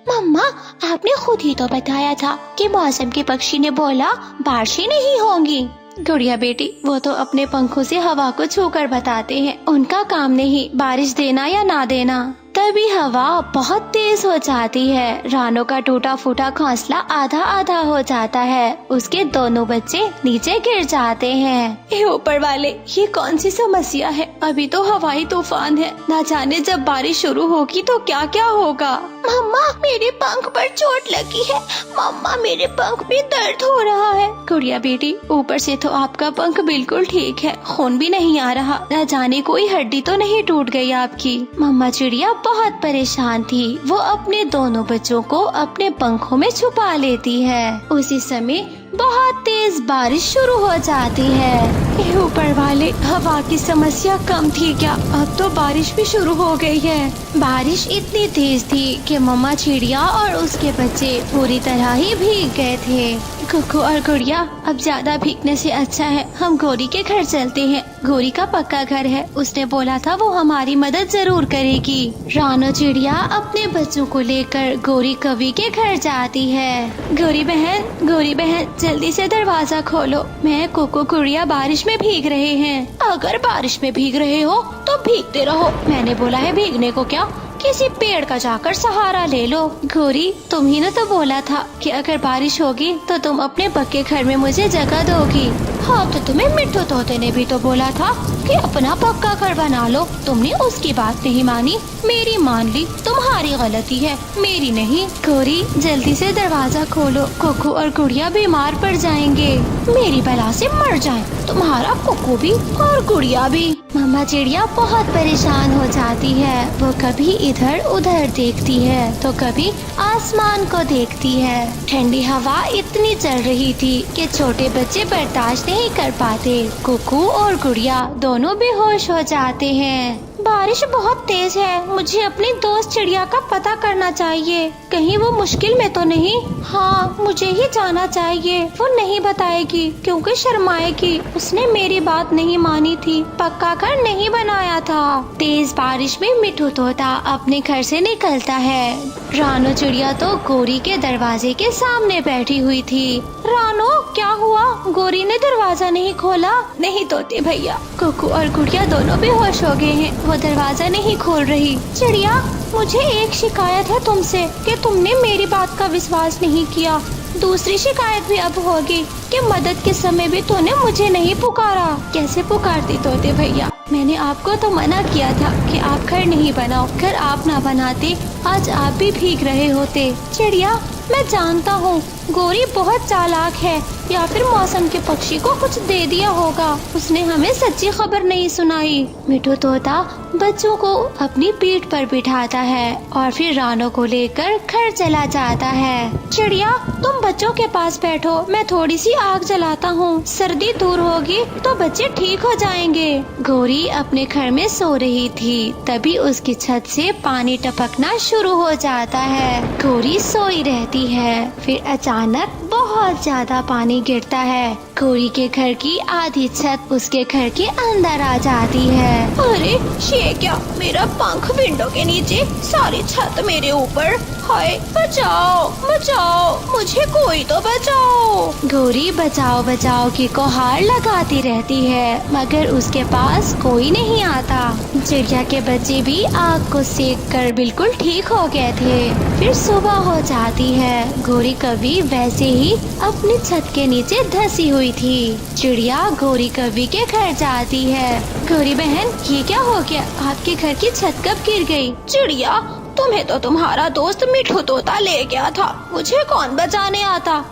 [SPEAKER 3] मम्मा, आपने खुद ही तो बताया था कि मौसम के पक्षी ने बोला बारिशें नहीं होंगी। गुड़िया बेटी, वो तो अपने पंखों से हवा को छूकर बताते हैं, उनका काम नहीं बारिश देना या ना देना। तभी हवा बहुत तेज हो जाती है। रानो का टूटा फूटा घोंसला आधा आधा हो जाता है। उसके दोनों बच्चे नीचे गिर जाते हैं। हे ऊपर वाले, ये कौन सी समस्या है? अभी तो हवाई तूफान है, ना जाने जब बारिश शुरू होगी तो क्या क्या होगा। मम्मा, मेरे पंख पर चोट लगी है। मम्मा, मेरे पंख पे दर्द हो रहा है। गुड़िया बेटी, ऊपर से तो आपका पंख बिल्कुल ठीक है, खून भी नहीं आ रहा। न जाने कोई हड्डी तो नहीं टूट गई आपकी। मम्मा चिड़िया बहुत परेशान थी। वो अपने दोनों बच्चों को अपने पंखों में छुपा लेती है। उसी समय बहुत तेज बारिश शुरू हो जाती है। हे ऊपर वाले, हवा की समस्या कम थी क्या? अब तो बारिश भी शुरू हो गई है। बारिश इतनी तेज थी कि मम्मा चिड़िया और उसके बच्चे पूरी तरह ही भीग गए थे। कुकू और गुड़िया, अब ज्यादा भीगने से अच्छा है हम गौरी के घर चलते हैं। गौरी का पक्का घर है, उसने बोला था वो हमारी मदद जरूर करेगी। रानो चिड़िया अपने बच्चों को लेकर गौरी कवि के घर जाती है। गौरी बहन, जल्दी से दरवाजा खोलो। मैं कुकू गुड़िया बारिश में भीग रहे हैं। अगर बारिश में भीग रहे हो तो भीगते रहो। मैंने बोला है भीगने को क्या, किसी पेड़ का जाकर सहारा ले लो। गौरी, तुम ही ने तो बोला था कि अगर बारिश होगी तो तुम अपने पक्के घर में मुझे जगह दोगी। हाँ, तो तुम्हें मिट्ठू तोते ने भी तो बोला था कि अपना पक्का घर बना लो। तुमने उसकी बात नहीं मानी, मेरी मान ली। तुम्हारी गलती है, मेरी नहीं। गौरी, जल्दी से दरवाजा खोलो, कुकू और गुड़िया बीमार पड़ जाएंगे। मेरी बला से मर जाएं, तुम्हारा कुकू भी और गुड़िया भी। मम्मा चिड़िया बहुत परेशान हो जाती है। वो कभी इधर उधर देखती है तो कभी आसमान को देखती है। ठंडी हवा इतनी चल रही थी कि छोटे बच्चे बर्दाश्त नहीं कर पाते। कुकू और गुड़िया दोनों बेहोश हो जाते हैं। बारिश बहुत तेज है, मुझे अपनी दोस्त चिड़िया का पता करना चाहिए। कहीं वो मुश्किल में तो नहीं? हाँ, मुझे ही जाना चाहिए। वो नहीं बताएगी क्योंकि शर्माएगी। उसने मेरी बात नहीं मानी थी, पक्का घर नहीं बनाया था। तेज बारिश में मिट्ठू तोता अपने घर से निकलता है। रानो चिड़िया तो गौरी के दरवाजे के सामने बैठी हुई थी। रानो, क्या हुआ? गौरी ने दरवाजा नहीं खोला। नहीं तोते भैया, कुकू और गुड़िया दोनों बेहोश हो गए हैं, वो दरवाजा नहीं खोल रही। चिड़िया, मुझे एक शिकायत है तुमसे कि तुमने मेरी बात का विश्वास नहीं किया। दूसरी शिकायत भी अब होगी कि मदद के समय भी तूने मुझे नहीं पुकारा। कैसे पुकारती तोते भैया? मैंने आपको तो मना किया था कि आप घर नहीं बनाओ। घर आप ना बनाते आज आप भी भीग रहे होते। चिड़िया, मैं जानता हूँ गौरी बहुत चालाक है, या फिर मौसम के पक्षी को कुछ दे दिया होगा। उसने हमें सच्ची खबर नहीं सुनाई। मिट्ठू तोता बच्चों को अपनी पीठ पर बिठाता है और फिर रानो को लेकर घर चला जाता है। चिड़िया, तुम बच्चों के पास बैठो, मैं थोड़ी सी आग जलाता हूँ। सर्दी दूर होगी तो बच्चे ठीक हो जाएंगे। गौरी अपने घर में सो रही थी, तभी उसकी छत से पानी टपकना शुरू हो जाता है। गौरी सोई रहती है, फिर अचानक बहुत ज्यादा पानी गिरता है। गौरी के घर की आधी छत उसके घर के अंदर आ जाती है। अरे ये क्या, मेरा पंख विंडो के नीचे, सारी छत मेरे ऊपर। हाय, बचाओ बचाओ, मुझे कोई तो बचाओ। गौरी बचाओ बचाओ की गुहार लगाती रहती है, मगर उसके पास कोई नहीं आता। चिड़िया के बच्चे भी आग को सेक कर बिल्कुल ठीक हो गए थे। फिर सुबह हो जाती है। गौरी कभी वैसे ही अपनी छत के नीचे धंसी हुई थी। चिड़िया गौरी कवि के घर जाती है। गौरी बहन, ये क्या हो गया? आपके घर की छत कब गिर गई? चिड़िया, तुम्हें तो तुम्हारा दोस्त मिट्ठू तोता ले गया था, मुझे कौन बचाने आता।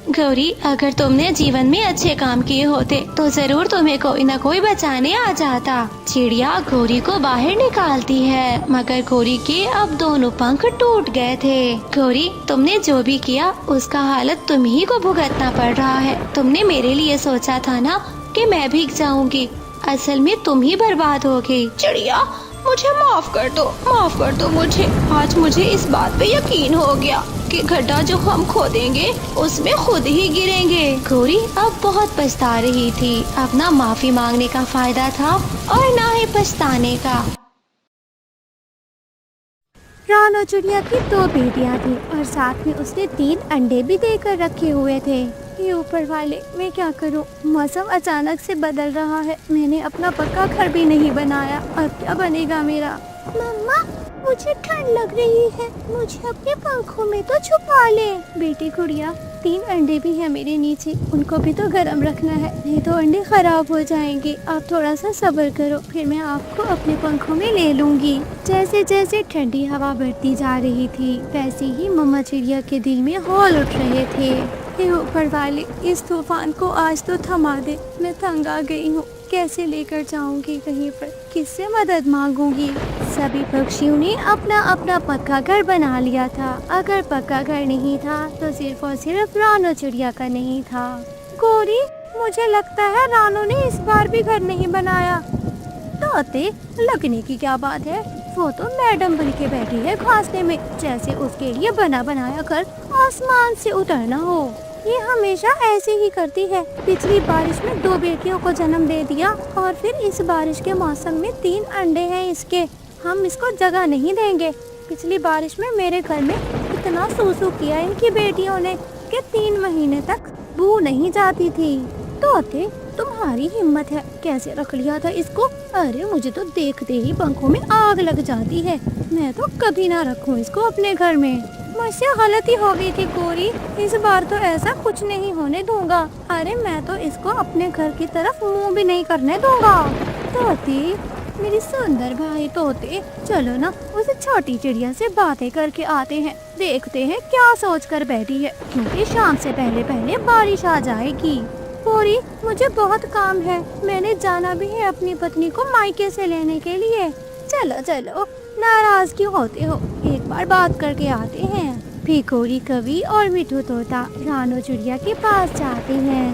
[SPEAKER 3] गौरी, अगर तुमने जीवन में अच्छे काम किए होते तो जरूर तुम्हें कोई न कोई बचाने आ जाता। चिड़िया गौरी को बाहर निकालती है, मगर गौरी के अब दोनों पंख टूट गए थे। गौरी, तुमने जो भी किया उसका हालत तुम ही को भुगतना पड़ रहा है। तुमने मेरे लिए सोचा था ना कि मैं भीग जाऊंगी, असल में तुम ही बर्बाद हो गई। चिड़िया, मुझे माफ कर दो मुझे। आज मुझे इस बात पे यकीन हो गया कि गड्ढा जो हम खोदेंगे उसमें खुद ही गिरेंगे। गौरी अब बहुत पछता रही थी। अब ना माफी मांगने का फायदा था और ना ही पछताने का।
[SPEAKER 1] रानो चिड़िया की 2 बेटियां थी और साथ में उसने 3 अंडे भी देकर रखे हुए थे। ये ऊपर वाले, मैं क्या करूं? मौसम अचानक से बदल रहा है। मैंने अपना पक्का घर भी नहीं बनाया, अब क्या बनेगा मेरा? मम्मा, मुझे ठंड लग रही है, मुझे अपने पंखों में तो छुपा ले। बेटी गुड़िया, 3 अंडे भी हैं मेरे नीचे, उनको भी तो गर्म रखना है, नहीं तो अंडे खराब हो जाएंगे। आप थोड़ा सा सब्र करो, फिर मैं आपको अपने पंखों में ले लूंगी। जैसे जैसे ठंडी हवा बढ़ती जा रही थी, वैसे ही मम्मा चिड़िया के दिल में हौल उठ रहे थे। हे ऊपर वाले, इस तूफान को आज तो थमा दे, मैं तंग आ गई हूँ। कैसे लेकर जाऊंगी कहीं पर, किससे मदद मांगूंगी? सभी पक्षियों ने अपना अपना पक्का घर बना लिया था। अगर पक्का घर नहीं था तो सिर्फ और सिर्फ रानो चिड़िया का नहीं था। गोरी, मुझे लगता है रानो ने इस बार भी घर नहीं बनाया। तोते, लगने की क्या बात है, वो तो मैडम बन के बैठी है घोंसले में, जैसे उसके लिए बना बनाया घर आसमान से उतरना हो। ये हमेशा ऐसे ही करती है। पिछली बारिश में 2 बेटियों को जन्म दे दिया और फिर इस बारिश के मौसम में 3 अंडे हैं इसके। हम इसको जगह नहीं देंगे। पिछली बारिश में मेरे घर में इतना सूसू किया इनकी बेटियों ने कि 3 महीने तक बू नहीं जाती थी। तोते, तुम्हारी हिम्मत है, कैसे रख लिया था इसको? अरे मुझे तो देखते ही पंखों में आग लग जाती है। मैं तो कभी ना रखूं इसको अपने घर में। मुझसे गलती हो गई थी गोरी, इस बार तो ऐसा कुछ नहीं होने दूंगा। अरे मैं तो इसको अपने घर की तरफ मुंह भी नहीं करने दूंगा। तोते, मेरी सुंदर भाई तोते, चलो ना उस छोटी चिड़िया से बातें करके आते हैं, देखते हैं क्या सोच कर बैठी है, क्योंकि शाम से पहले पहले बारिश आ जाएगी। गोरी, मुझे बहुत काम है, मैंने जाना भी है अपनी पत्नी को मायके से लेने के लिए। चलो चलो, नाराज क्यों होते हो, एक बार बात करके आते हैं। भिखोरी कवि और मिठू तोता रानो चिड़िया के पास जाते हैं।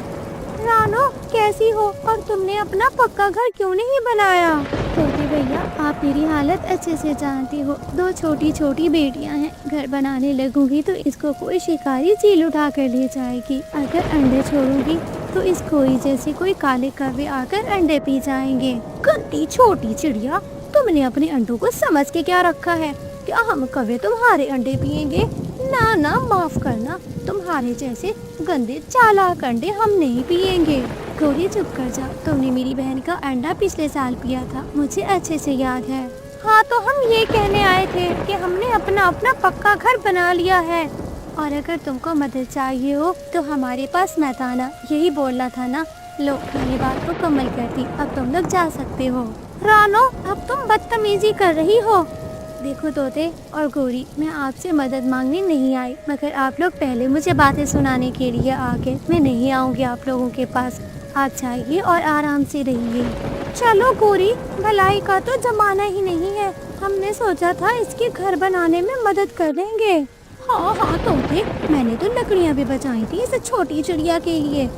[SPEAKER 1] रानो, कैसी हो और तुमने अपना पक्का घर क्यों नहीं बनाया? तोते भैया, आप मेरी हालत अच्छे से जानती हो। 2 छोटी छोटी बेटियां हैं, घर बनाने लगूंगी तो इसको कोई शिकारी चील उठा कर ले जाएगी। अगर अंडे छोड़ूंगी तो इस कोई जैसे कोई काले कौवे आकर अंडे पी जाएंगे। गंदी छोटी चिड़िया, तुमने अपने अंडों को समझ के क्या रखा है? क्या हम कौवे तुम्हारे अंडे पिएंगे? ना ना, माफ करना, तुम्हारे जैसे गंदे चालाक अंडे हम नहीं पिएंगे। गोरी, चुप कर जा, तुमने मेरी बहन का अंडा पिछले साल पिया था, मुझे अच्छे से याद है। हाँ, तो हम ये कहने आए थे कि हमने अपना अपना पक्का घर बना लिया है, और अगर तुमको मदद चाहिए हो तो हमारे पास मत आना, यही बोलना था ना। लो, मैंने बात को कमल कर दी, अब तुम लोग जा सकते हो। रानो, अब तुम बदतमीजी कर रही हो। देखो तोते और गोरी, मैं आपसे मदद मांगने नहीं आई, मगर आप लोग पहले मुझे बातें सुनाने के लिए आ गए। मैं नहीं आऊंगी आप लोगों के पास, आप जाइए और आराम से रहिए। चलो गोरी, भलाई का तो जमाना ही नहीं है, हमने सोचा था इसके घर बनाने में मदद कर देंगे। हाँ हाँ तोते, मैंने तो लकड़ियाँ भी बचाई थी इस छोटी चिड़िया के लिए।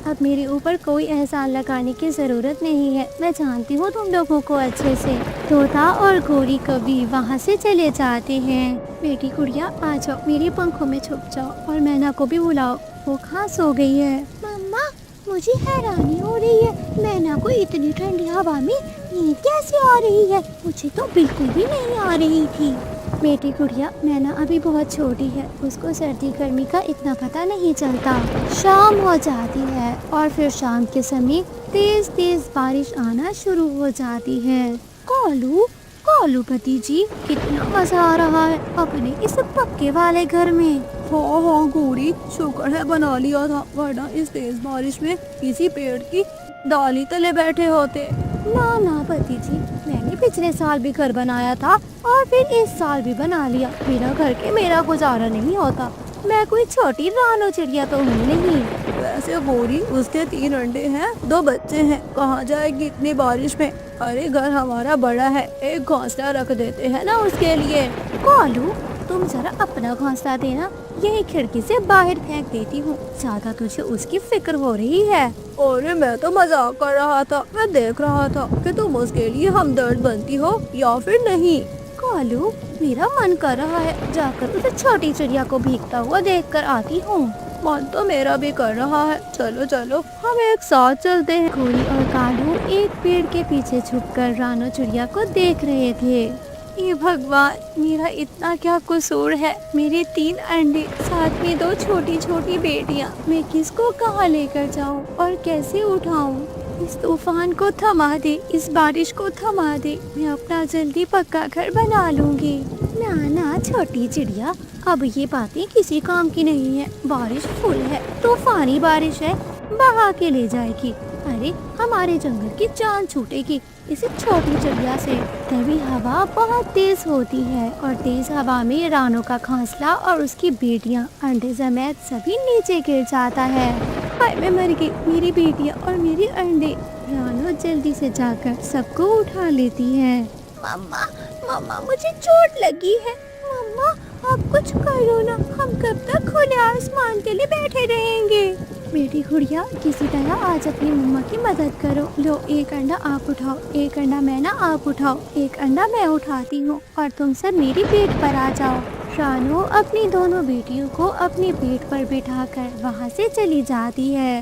[SPEAKER 1] अब मेरे ऊपर कोई एहसान लगाने की जरूरत नहीं है, मैं जानती हूँ तुम लोगों को अच्छे से। तोता और गोरी कवि वहाँ से चले जाते हैं। बेटी गुड़िया, आ जाओ, मेरे पंखों में छुप जाओ, और मैना को भी बुलाओ, वो कहाँ सो गई है। मम्मा, मुझे हैरानी हो रही है, मैना को इतनी ठंडी हवा में नींद कैसे आ रही है? मुझे तो बिल्कुल भी नहीं आ रही थी। बेटी गुड़िया, मैना अभी बहुत छोटी है, उसको सर्दी गर्मी का इतना पता नहीं चलता। शाम हो जाती है और फिर शाम के समय तेज तेज बारिश आना शुरू हो जाती है। कोलू, कोलू भतीजी, कितना मजा आ रहा है अपने इस पक्के वाले घर में।
[SPEAKER 2] हाँ हाँ गोरी, शुक्र है बना लिया था, वरना इस तेज बारिश में किसी पेड़ की डाली तले बैठे होते।
[SPEAKER 1] ना ना भतीजी, मैंने पिछले साल भी घर बनाया था और फिर इस साल भी बना लिया, बिना घर के मेरा गुजारा नहीं होता। मैं कोई छोटी रानो चिड़िया तो हूँ नहीं।
[SPEAKER 2] वैसे गोरी, उसके 3 अंडे हैं, 2 बच्चे हैं, कहाँ जाएगी इतनी बारिश में? अरे घर हमारा बड़ा है, एक घोंसला रख देते हैं ना उसके लिए।
[SPEAKER 1] कोलू, तुम जरा अपना घोंसला देना, यही खिड़की से बाहर फेंक देती हूँ, ज्यादा तुझे उसकी फिक्र हो रही है।
[SPEAKER 2] अरे मैं तो मजाक कर रहा था, मैं देख रहा था कि तुम उसके लिए हमदर्द बनती हो या फिर नहीं।
[SPEAKER 1] कोलू, मेरा मन कर रहा है जाकर उस छोटी चिड़िया को भीगता हुआ देखकर आती हूँ।
[SPEAKER 2] मन तो मेरा भी कर रहा है, चलो चलो हम एक साथ चलते हैं।
[SPEAKER 1] गोरी और कालू एक पेड़ के पीछे छुपकर रानो चिड़िया को देख रहे थे। ये भगवान, मेरा इतना क्या कसूर है। मेरे 3 अंडे, साथ में 2 छोटी छोटी बेटियां, मैं किसको कहाँ लेकर जाऊँ और कैसे उठाऊँ? इस तूफान को थमा दे, इस बारिश को थमा दे, मैं अपना जल्दी पक्का घर बना लूंगी। ना छोटी चिड़िया, अब ये बातें किसी काम की नहीं है। बारिश फुल है, तूफानी बारिश है, बहा के ले जाएगी। अरे हमारे जंगल की जान छूटेगी इस छोटी चिड़िया से। तभी हवा बहुत तेज होती है और तेज हवा में रानो का घोंसला और उसकी बेटियां अंडे समेत सभी नीचे गिर जाता है। हाय मैं मर गई, मेरी बेटियां और मेरे अंडे। रानो जल्दी से जाकर सबको उठा लेती है। मम्मा मम्मा, मुझे चोट लगी है। मम्मा आप कुछ करो ना, हम कब तक खुले आसमान के लिए बैठे रहेंगे? बेटी गुड़िया, किसी तरह आज अपनी मम्मा की मदद करो। लो, एक अंडा आप उठाओ, एक अंडा मैं ना आप उठाओ, एक अंडा मैं उठाती हूँ और तुम सब मेरी पेट पर आ जाओ। रानो अपनी दोनों बेटियों को अपने पेट पर बिठाकर वहाँ से चली जाती है।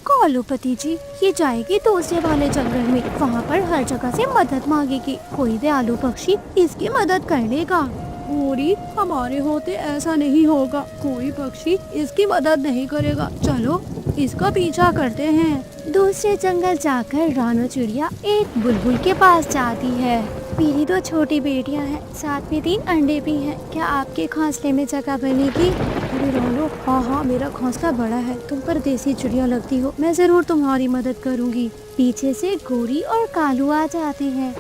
[SPEAKER 1] कालूपति जी, ये जाएगी दूसरे वाले जंगल में, वहाँ पर हर जगह से मदद मांगेगी। कोई दयालु पक्षी इसकी मदद कर लेगा।
[SPEAKER 2] गोरी, हमारे होते ऐसा नहीं होगा, कोई पक्षी इसकी मदद नहीं करेगा। चलो इसका पीछा करते हैं।
[SPEAKER 1] दूसरे जंगल जाकर रानो चिड़िया एक बुलबुल के पास जाती है। मेरी 2 छोटी बेटियां हैं, साथ में 3 अंडे भी हैं, क्या आपके घोंसले में जगह बनेगी?
[SPEAKER 2] अरे रानो, हाँ, मेरा घोंसला बड़ा है, तुम परदेसी चिड़िया लगती हो, मैं जरूर तुम्हारी मदद करूँगी।
[SPEAKER 1] पीछे से गोरी और कालू आ जाते हैं।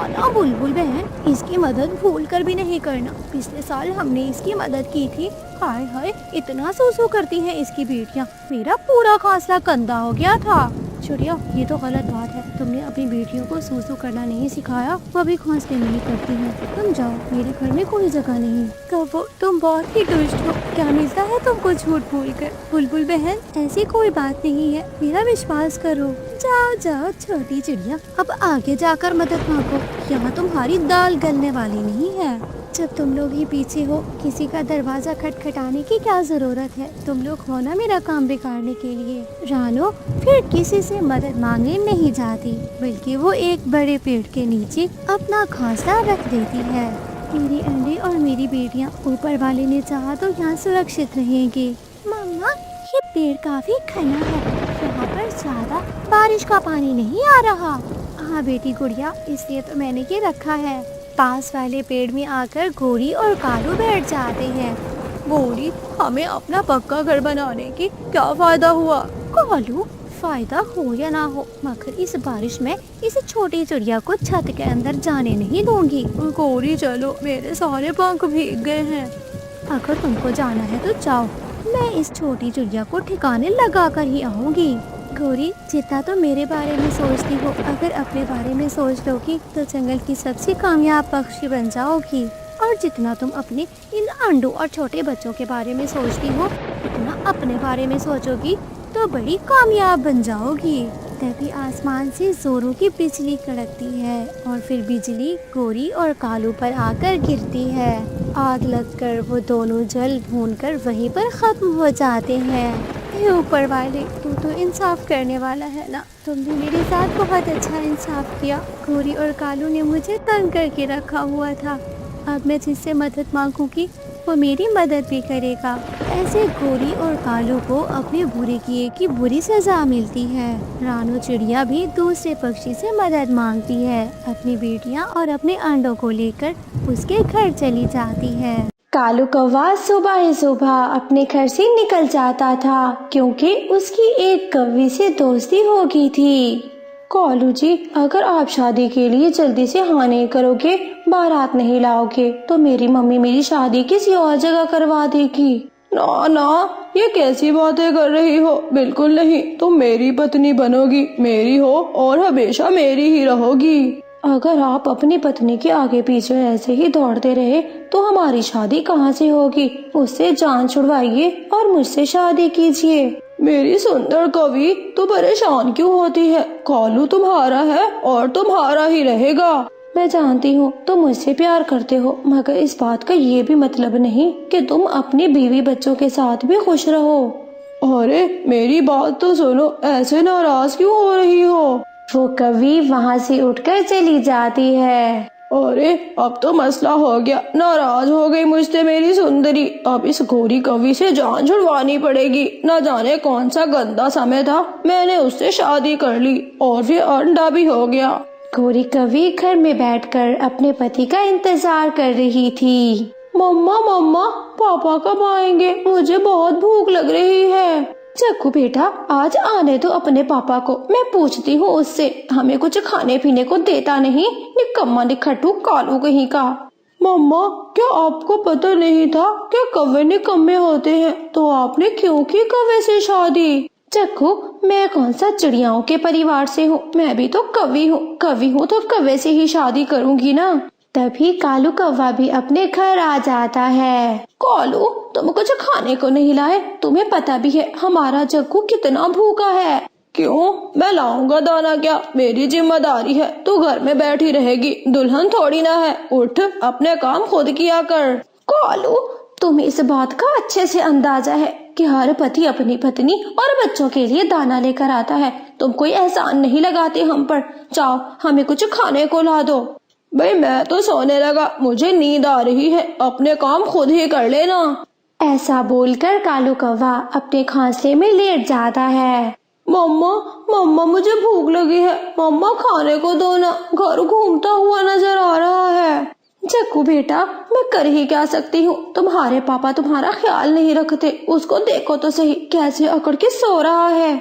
[SPEAKER 1] ना बुलबुल बहन, इसकी मदद भूल कर भी नहीं करना। पिछले साल हमने इसकी मदद की थी। हाय हाय, इतना सूसू करती हैं इसकी बेटियां, मेरा पूरा घोंसला गंदा हो गया था।
[SPEAKER 2] चिड़िया, ये तो गलत बात है, तुमने अपनी बेटियों को सूसू करना नहीं सिखाया, वो भी घोंसले में ही करती हैं। तुम जाओ, मेरे घर में कोई जगह नहीं।
[SPEAKER 1] कबो, तुम बहुत ही दुष्ट हो, क्या मिलता है तुमको झूठ बोलकर? बुलबुल बहन, ऐसी कोई बात नहीं है, मेरा विश्वास करो। जाओ जाओ छोटी चिड़िया, अब आगे जाकर मदद मांगो, यहाँ तुम्हारी दाल गलने वाली नहीं है। जब तुम लोग ही पीछे हो, किसी का दरवाजा खटखटाने की क्या जरूरत है? तुम लोग हो ना मेरा काम बिगाड़ने के लिए। रानो फिर किसी से मदद मांगने नहीं जाती, बल्कि वो एक बड़े पेड़ के नीचे अपना घोंसला रख देती है। मेरी अंडे और मेरी बेटियां, ऊपर वाले ने चाहा तो यहाँ सुरक्षित रहेंगे। मम्मा, ये पेड़ काफी घना है, यहाँ पर ज्यादा बारिश का पानी नहीं आ रहा। हाँ बेटी गुड़िया, इसलिए तो मैंने ये रखा है। पास वाले पेड़ में आकर गोरी और कालू बैठ जाते हैं।
[SPEAKER 2] गोरी, हमें अपना पक्का घर बनाने की क्या फायदा हुआ?
[SPEAKER 1] कालू, फायदा हो या ना हो, मगर इस बारिश में इस छोटी चिड़िया को छत के अंदर जाने नहीं दूंगी।
[SPEAKER 2] गोरी चलो, मेरे सारे पंख भीग गए हैं।
[SPEAKER 1] अगर तुमको जाना है तो जाओ, मैं इस छोटी चिड़िया को ठिकाने लगा कर ही आऊंगी। गोरी, जितना तो मेरे बारे में सोचती हो, अगर अपने बारे में सोच लोगी तो जंगल की सबसे कामयाब पक्षी बन जाओगी। और जितना तुम अपने इन अंडों और छोटे बच्चों के बारे में सोचती हो, उतना अपने बारे में सोचोगी तो बड़ी कामयाब बन जाओगी। तभी आसमान से जोरों की बिजली कड़कती है और फिर बिजली गोरी और कालू पर आकर गिरती है। आग लगकर वो दोनों जल भूनकर वहीं पर खत्म हो जाते हैं। हे ऊपर वाले, तू तो इंसाफ करने वाला है ना, तुमने मेरे साथ बहुत अच्छा इंसाफ किया। गोरी और कालू ने मुझे तंग करके रखा हुआ था, अब मैं जिससे मदद मांगूंगी वो मेरी मदद भी करेगा। ऐसे गोरी और कालू को अपने बुरे किए की बुरी सजा मिलती है। रानो चिड़िया भी दूसरे पक्षी से मदद मांगती है। अपनी बेटियां और अपने अंडों को लेकर उसके घर चली जाती है।
[SPEAKER 3] कालू कौवा सुबह ही सुबह अपने घर से निकल जाता था, क्योंकि उसकी एक कौवी से दोस्ती हो गई थी। कालू जी, अगर आप शादी के लिए जल्दी से हाँ नहीं करोगे, बारात नहीं लाओगे, तो मेरी मम्मी मेरी शादी किसी और जगह करवा देगी।
[SPEAKER 2] ना ना, ये कैसी बातें कर रही हो? बिल्कुल नहीं, तुम मेरी पत्नी बनोगी, मेरी हो और हमेशा मेरी ही रहोगी।
[SPEAKER 3] अगर आप अपनी पत्नी के आगे पीछे ऐसे ही दौड़ते रहे तो हमारी शादी कहाँ से होगी? उससे जान छुड़वाइए और मुझसे शादी कीजिए।
[SPEAKER 2] मेरी सुंदर कवि, तू परेशान क्यों होती है? कालू तुम्हारा है और तुम्हारा ही रहेगा।
[SPEAKER 3] मैं जानती हूँ तुम मुझसे प्यार करते हो, मगर इस बात का ये भी मतलब नहीं कि तुम अपनी बीवी बच्चों के साथ भी खुश रहो।
[SPEAKER 2] अरे मेरी बात तो सुनो, ऐसे नाराज क्यों हो रही हो?
[SPEAKER 3] वो कवि वहाँ से उठकर चली जाती है।
[SPEAKER 2] अरे अब तो मसला हो गया, नाराज हो गई मुझसे मेरी सुंदरी। अब इस गोरी कवि से जान छुड़वानी पड़ेगी। न जाने कौन सा गंदा समय था, मैंने उससे शादी कर ली और फिर अंडा भी हो गया।
[SPEAKER 3] गोरी कवि घर में बैठकर अपने पति का इंतजार कर रही थी।
[SPEAKER 2] मम्मा मम्मा, पापा कब आएंगे? मुझे बहुत भूख लग रही है।
[SPEAKER 3] जग्गू बेटा, आज आने दो अपने पापा को, मैं पूछती हूँ उससे। हमें कुछ खाने पीने को देता नहीं, निकम्मा निखट्टू कालू कहीं का।
[SPEAKER 2] मम्मा, क्या आपको पता नहीं था कि कौवे निकम्मे होते हैं? तो आपने क्यों की कौवे से शादी?
[SPEAKER 3] जग्गू, मैं कौन सा चिड़ियाओं के परिवार से हूँ, मैं भी तो कवि हूँ। कवि हूँ तो कौवे से ही शादी करूँगी ना। तभी कालू कौवा भी अपने घर आ जाता है।
[SPEAKER 2] कालू, तुम कुछ खाने को नहीं लाए? तुम्हें पता भी है हमारा जग्गू कितना भूखा है। क्यों, मैं लाऊंगा दाना क्या? मेरी जिम्मेदारी है, तू घर में बैठी रहेगी, दुल्हन थोड़ी ना है। उठ, अपने काम खुद किया कर।
[SPEAKER 3] कालू, तुम्हें इस बात का अच्छे से अंदाजा है कि हर पति अपनी पत्नी और बच्चों के लिए दाना लेकर आता है। तुम कोई एहसान नहीं लगाते हम पर। जाओ, हमें कुछ खाने को ला दो।
[SPEAKER 2] भाई, मैं तो सोने लगा, मुझे नींद आ रही है, अपने काम खुद ही कर लेना।
[SPEAKER 3] ऐसा बोलकर कालू कौवा अपने घोंसले में लेट जाता है।
[SPEAKER 2] मम्मा मम्मा, मुझे भूख लगी है, मम्मा खाने को दो ना, घर घूमता हुआ नजर आ रहा है।
[SPEAKER 3] जग्गू बेटा, मैं कर ही क्या सकती हूँ, तुम्हारे पापा तुम्हारा ख्याल नहीं रखते। उसको देखो तो सही, कैसे अकड़ के सो रहा है।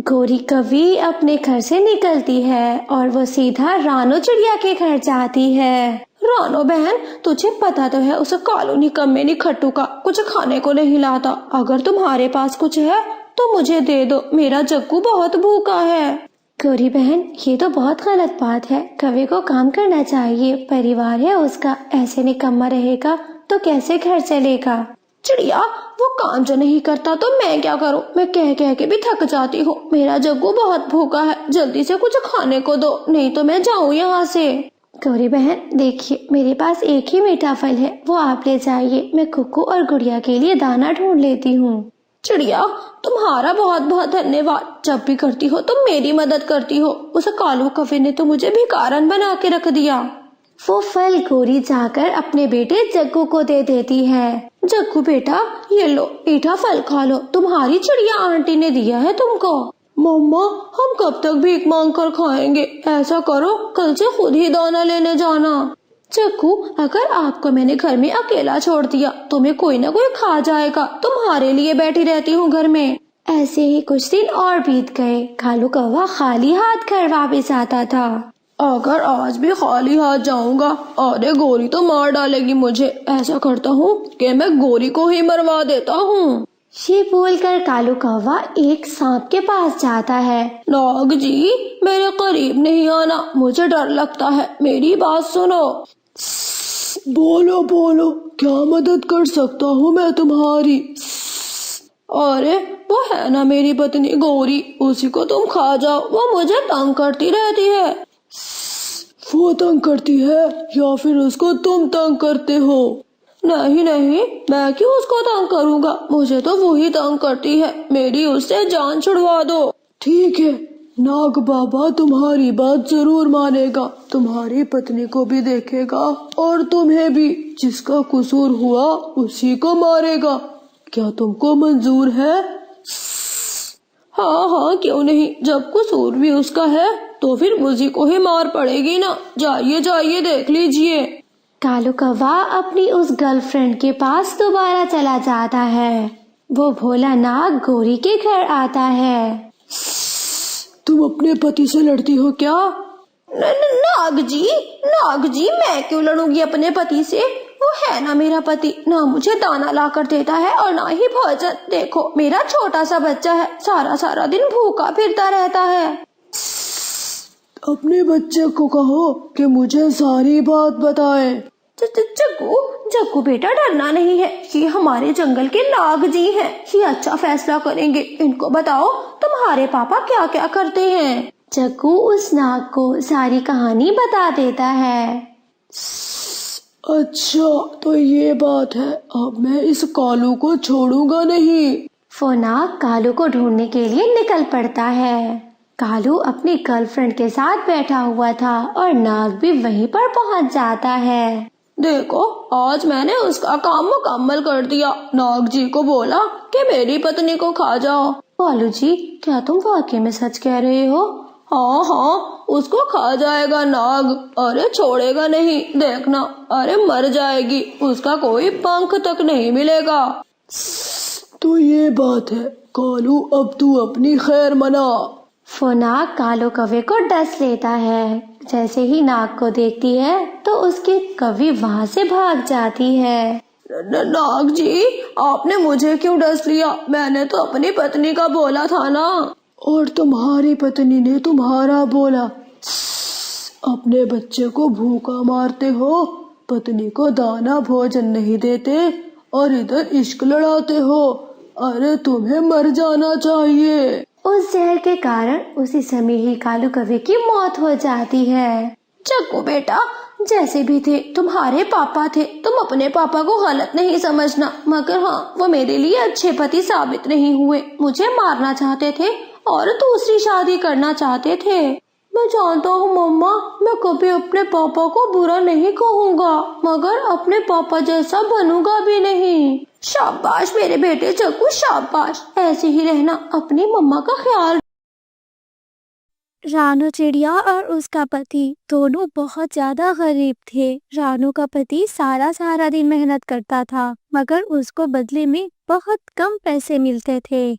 [SPEAKER 3] गोरी कवि अपने घर से निकलती है और वो सीधा रानो चिड़िया के घर जाती है।
[SPEAKER 2] रानो बहन, तुझे पता तो है उस कालू निकम्मे निखट्टू का कुछ खाने को नहीं लाता। अगर तुम्हारे पास कुछ है तो मुझे दे दो, मेरा जग्गू बहुत भूखा है।
[SPEAKER 3] गौरी बहन, ये तो बहुत गलत बात है। कवि को काम करना चाहिए, परिवार है उसका। ऐसे निकम्मा रहेगा तो कैसे घर चलेगा।
[SPEAKER 2] चिड़िया, वो काम जो नहीं करता तो मैं क्या करूं? मैं कह कह के भी थक जाती हूँ। मेरा जग्गू बहुत भूखा है, जल्दी से कुछ खाने को दो, नहीं तो मैं जाऊँ यहाँ से।
[SPEAKER 3] गौरी बहन, देखिए मेरे पास एक ही मीठा फल है, वो आप ले जाइए। मैं कुक्कू और गुड़िया के लिए दाना ढूंढ लेती हूँ।
[SPEAKER 2] चिड़िया, तुम्हारा बहुत बहुत धन्यवाद। जब भी करती हो तुम मेरी मदद करती हो। उस कालू कौवे ने तो मुझे भिखारन बना के रख दिया।
[SPEAKER 3] वो फल गोरी जाकर अपने बेटे जग्गू को दे देती है।
[SPEAKER 2] जग्गू बेटा, ये लो, मीठा फल खा लो, तुम्हारी चिड़िया आंटी ने दिया है तुमको। मम्मा, हम कब तक भीख मांग कर खाएंगे? ऐसा करो, कल से खुद ही दाना लेने जाना।
[SPEAKER 3] जग्गू, अगर आपको मैंने घर में अकेला छोड़ दिया, तुम्हें कोई ना कोई खा जाएगा। तुम्हारे लिए बैठी रहती हूँ घर में। ऐसे ही कुछ दिन और बीत गए। कालू कौवा खाली हाथ घर वापस आता था।
[SPEAKER 2] अगर आज भी खाली हाथ जाऊंगा, अरे गोरी तो मार डालेगी मुझे। ऐसा करता हूँ कि मैं गोरी को ही मरवा देता हूँ।
[SPEAKER 3] ये बोलकर कालू कौवा एक सांप के पास जाता है।
[SPEAKER 2] नाग जी, मेरे करीब नहीं आना, मुझे डर लगता है, मेरी बात सुनो। बोलो बोलो, क्या मदद कर सकता हूँ मैं तुम्हारी? अरे वो है ना मेरी पत्नी गोरी, उसी को तुम खा जाओ, वो मुझे तंग करती रहती है। वो तंग करती है या फिर उसको तुम तंग करते हो? नहीं नहीं, मैं क्यों उसको तंग करूँगा, मुझे तो वो ही तंग करती है। मेरी उससे जान छुड़वा दो। ठीक है, नाग बाबा तुम्हारी बात जरूर मानेगा, तुम्हारी पत्नी को भी देखेगा और तुम्हें भी। जिसका कसूर हुआ उसी को मारेगा। क्या तुमको मंजूर है? हाँ हाँ, क्यों नहीं, जब कसूर भी उसका है तो फिर मुझे को ही मार पड़ेगी ना। जाइए जाइए, देख लीजिए।
[SPEAKER 3] कालू कौवा अपनी उस गर्लफ्रेंड के पास दोबारा चला जाता है। वो भोला नाग गोरी के घर आता है।
[SPEAKER 2] तुम अपने पति से लड़ती हो क्या? नाग जी, मैं क्यों लड़ूंगी अपने पति से? वो है ना मेरा पति, ना मुझे दाना ला कर देता है और ना ही भोजन। देखो, मेरा छोटा सा बच्चा है, सारा सारा दिन भूखा फिरता रहता है। अपने बच्चे को कहो कि मुझे सारी बात बताए।
[SPEAKER 3] जग्गू बेटा, डरना नहीं है, ये हमारे जंगल के नाग जी हैं, ये अच्छा फैसला करेंगे। इनको बताओ तुम्हारे पापा क्या क्या करते हैं। जग्गू उस नाग को सारी कहानी बता देता है।
[SPEAKER 2] अच्छा, तो ये बात है, अब मैं इस कालू को छोड़ूंगा नहीं।
[SPEAKER 3] वो नाग कालू को ढूंढने के लिए निकल पड़ता है। कालू अपनी गर्लफ्रेंड के साथ बैठा हुआ था और नाग भी वहीं पर पहुंच जाता है।
[SPEAKER 2] देखो, आज मैंने उसका काम मुकम्मल कर दिया। नाग जी को बोला कि मेरी पत्नी को खा जाओ।
[SPEAKER 3] कालू जी, क्या तुम वाकई में सच कह रहे हो?
[SPEAKER 2] हाँ हाँ, उसको खा जाएगा नाग। अरे छोड़ेगा नहीं, देखना। अरे मर जाएगी, उसका कोई पंख तक नहीं मिलेगा। तो ये बात है कालू, अब तू अपनी खैर मना।
[SPEAKER 3] वो नाग कालो कौवे को डस लेता है। जैसे ही नाग को देखती है तो उसकी कौवी वहाँ से भाग जाती है।
[SPEAKER 2] नाग जी, आपने मुझे क्यों डस लिया? मैंने तो अपनी पत्नी का बोला था ना। और तुम्हारी पत्नी ने तुम्हारा बोला। अपने बच्चे को भूखा मारते हो, पत्नी को दाना भोजन नहीं देते और इधर इश्क लड़ाते हो। अरे तुम्हें मर जाना चाहिए।
[SPEAKER 3] उस जहर के कारण उसी समय ही कालू कौवे की मौत हो जाती है।
[SPEAKER 2] चक्कू बेटा,
[SPEAKER 3] जैसे भी थे तुम्हारे पापा थे, तुम अपने पापा को गलत नहीं समझना, मगर हाँ, वो मेरे लिए अच्छे पति साबित नहीं हुए। मुझे मारना चाहते थे और दूसरी शादी करना चाहते थे। मैं जानता हूँ मम्मा, मैं कभी अपने पापा को बुरा नहीं कहूँगा, मगर अपने पापा जैसा बनूंगा भी नहीं।
[SPEAKER 2] शाबाश मेरे बेटे चक्कू, शाबाश।
[SPEAKER 3] ऐसे ही रहना, अपनी मम्मा का ख्याल।
[SPEAKER 1] रानू चिड़िया और उसका पति दोनों बहुत ज्यादा गरीब थे। रानू का पति सारा सारा दिन मेहनत करता था, मगर उसको बदले में बहुत कम पैसे मिलते थे।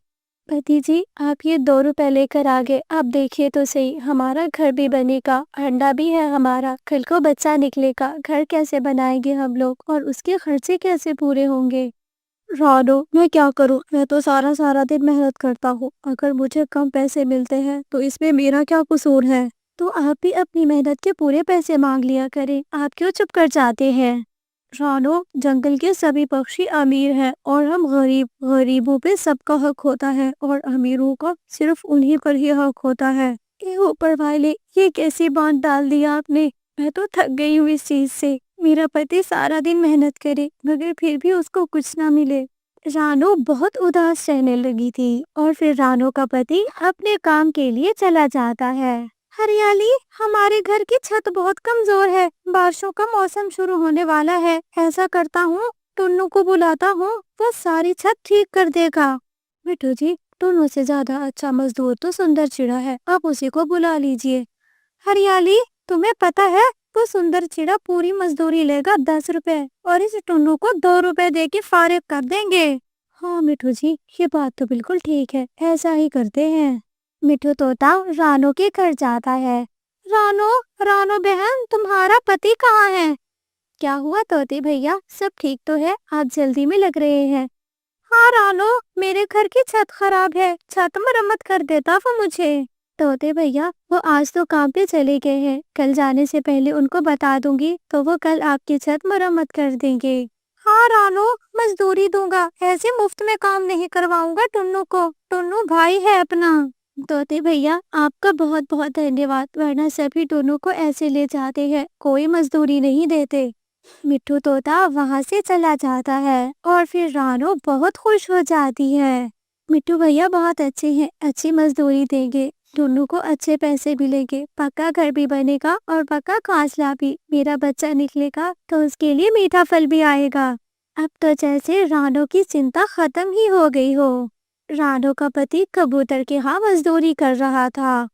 [SPEAKER 1] पति जी, आप ये 2 रुपए लेकर आ गए। आप देखिए तो सही, हमारा घर भी बनेगा, अंडा भी है हमारा, कल को बच्चा निकलेगा, घर कैसे बनाएंगे हम लोग और उसके खर्चे कैसे पूरे होंगे? रानो, मैं क्या करूं? मैं तो सारा सारा दिन मेहनत करता हूँ। अगर मुझे कम पैसे मिलते हैं तो इसमें मेरा क्या कसूर है? तो आप भी अपनी मेहनत के पूरे पैसे मांग लिया करें। आप क्यों चुप कर जाते हैं? रानो, जंगल के सभी पक्षी अमीर हैं और हम गरीब। गरीबों पे सबका हक होता है और अमीरों का सिर्फ उन्हीं पर ही हक होता है। ये ऊपर वाले, ये कैसी बात डाल दिया आपने? मैं तो थक गई हूँ इस चीज से। मेरा पति सारा दिन मेहनत करे मगर फिर भी उसको कुछ ना मिले। रानो बहुत उदास रहने लगी थी और फिर रानो का पति अपने काम के लिए चला जाता है। हरियाली, हमारे घर की छत बहुत कमजोर है। बारिशों का मौसम शुरू होने वाला है। ऐसा करता हूँ, टुन्नू को बुलाता हूँ, वो सारी छत ठीक कर देगा। मिठू जी, टुन्नू से ज्यादा अच्छा मजदूर तो सुंदर चिड़ा है, आप उसी को बुला लीजिए। हरियाली, तुम्हें पता है वो सुंदर चिड़ा पूरी मजदूरी लेगा 10 रुपए और इस टुन्नू को 2 रुपए दे के फारिग कर देंगे। हाँ मिठू जी, ये बात तो बिल्कुल ठीक है, ऐसा ही करते हैं। मिठू तोता रानो के घर जाता है। रानो, रानो बहन, तुम्हारा पति कहाँ है? क्या हुआ तोते भैया, सब ठीक तो है? आप जल्दी में लग रहे हैं। हाँ रानो, मेरे घर की छत खराब है, छत मरम्मत कर देता वो मुझे। तोते भैया, वो आज तो काम पे चले गए हैं, कल जाने से पहले उनको बता दूंगी तो वो कल आपकी छत मरम्मत कर देंगे। हाँ रानो, मजदूरी दूंगा, ऐसे मुफ्त में काम नहीं करवाऊंगा टुन्नू को, टुन्नू भाई है अपना। तोते भैया, आपका बहुत बहुत धन्यवाद, वरना सभी टुन्नू को ऐसे ले जाते हैं, कोई मजदूरी नहीं देते। मिट्ठू तोता वहाँ से चला जाता है और फिर रानो बहुत खुश हो जाती है। मिट्टू भैया बहुत अच्छे हैं, अच्छी मजदूरी देंगे, टुन्नू को अच्छे पैसे मिलेंगे, पक्का घर भी बनेगा और पक्का घोंसला भी। मेरा बच्चा निकलेगा तो उसके लिए मीठा फल भी आएगा। अब तो जैसे रानो की चिंता खत्म ही हो गई हो। रानो का पति कबूतर के यहाँ मजदूरी कर रहा था।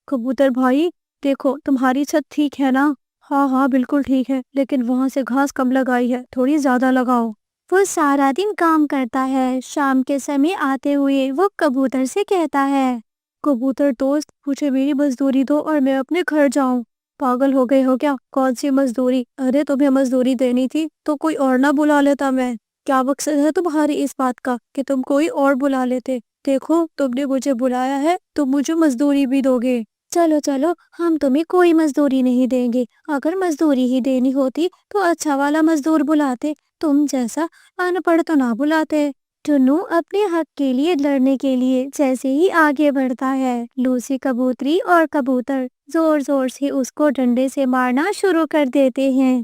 [SPEAKER 1] कबूतर भाई, देखो तुम्हारी छत ठीक है ना? हाँ हाँ बिल्कुल ठीक है, लेकिन वहाँ से घास कम लगाई है, थोड़ी ज्यादा लगाओ। वो सारा दिन काम करता है। शाम के समय आते हुए वो कबूतर से कहता है, कबूतर दोस्त, मुझे मेरी मजदूरी दो और मैं अपने घर जाऊं। पागल हो गए हो क्या? कौन सी मजदूरी? अरे तुम्हें मजदूरी देनी थी तो कोई और ना बुला लेता मैं। क्या मकसद है तुम्हारी इस बात का कि तुम कोई और बुला लेते? देखो, तुमने मुझे बुलाया है, तुम मुझे मजदूरी भी दोगे। चलो चलो, हम तुम्हें कोई मजदूरी नहीं देंगे। अगर मजदूरी ही देनी होती तो अच्छा वाला मजदूर बुलाते, तुम जैसा अनपढ़ तो ना बुलाते। टुन्नू अपने हक के लिए लड़ने के लिए जैसे ही आगे बढ़ता है, लूसी कबूतरी और कबूतर जोर जोर से उसको डंडे से मारना शुरू कर देते हैं।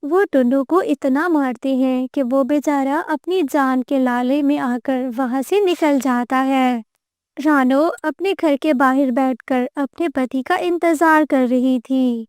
[SPEAKER 1] वो टुन्नू को इतना मारते हैं कि वो बेचारा अपनी जान के लाले में आकर वहां से निकल जाता है। रानो अपने घर के बाहर बैठकर अपने पति का इंतजार कर रही थी।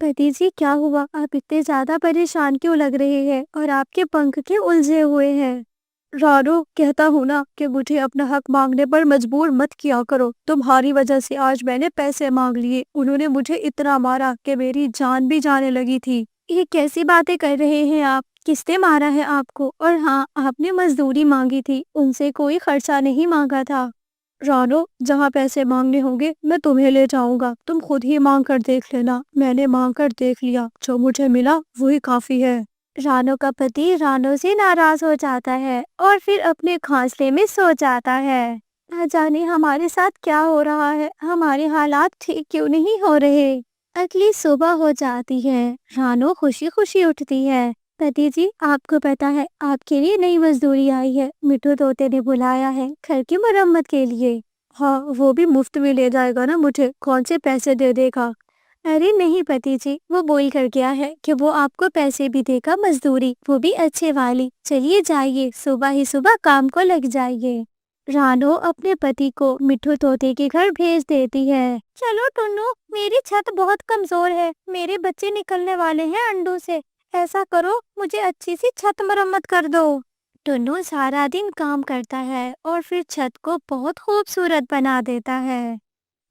[SPEAKER 1] पति जी, क्या हुआ? आप इतने ज्यादा परेशान क्यों लग रहे हैं और आपके पंख क्यों उलझे हुए हैं? रानो, कहता हूँ ना कि मुझे अपना हक मांगने पर मजबूर मत किया करो। तुम्हारी वजह से आज मैंने पैसे मांग लिए। उन्होंने मुझे इतना मारा कि मेरी जान भी जाने लगी थी। ये कैसी बातें कर रहे हैं आप? किसने मारा है आपको? और हाँ, आपने मजदूरी मांगी थी, उनसे कोई खर्चा नहीं मांगा था। रानो, जहाँ पैसे मांगने होंगे मैं तुम्हें ले जाऊंगा, तुम खुद ही मांग कर देख लेना। मैंने मांग कर देख लिया, जो मुझे मिला वही काफी है। रानो का पति रानो से नाराज हो जाता है और फिर अपने घोंसले में सो जाता है। न जाने हमारे साथ क्या हो रहा है, हमारे हालात ठीक क्यों नहीं हो रहे। अगली सुबह हो जाती है। रानो खुशी खुशी उठती है। पति जी, आपको पता है आपके लिए नई मजदूरी आई है। मिठू तोते ने बुलाया है घर की मरम्मत के लिए। हाँ, वो भी मुफ्त में ले जाएगा ना मुझे? कौन से पैसे दे देगा? अरे नहीं पति जी, वो बोल कर गया है कि वो आपको पैसे भी देगा, मजदूरी वो भी अच्छे वाली। चलिए जाइए, सुबह ही सुबह काम को लग जाइए। रानो अपने पति को मिठू तोते के घर भेज देती है। चलो टुन्नू, मेरी छत बहुत कमजोर है, मेरे बच्चे निकलने वाले हैं अंडों से। ऐसा करो, मुझे अच्छी सी छत मरम्मत कर दो। टुन्नू सारा दिन काम करता है और फिर छत को बहुत खूबसूरत बना देता है।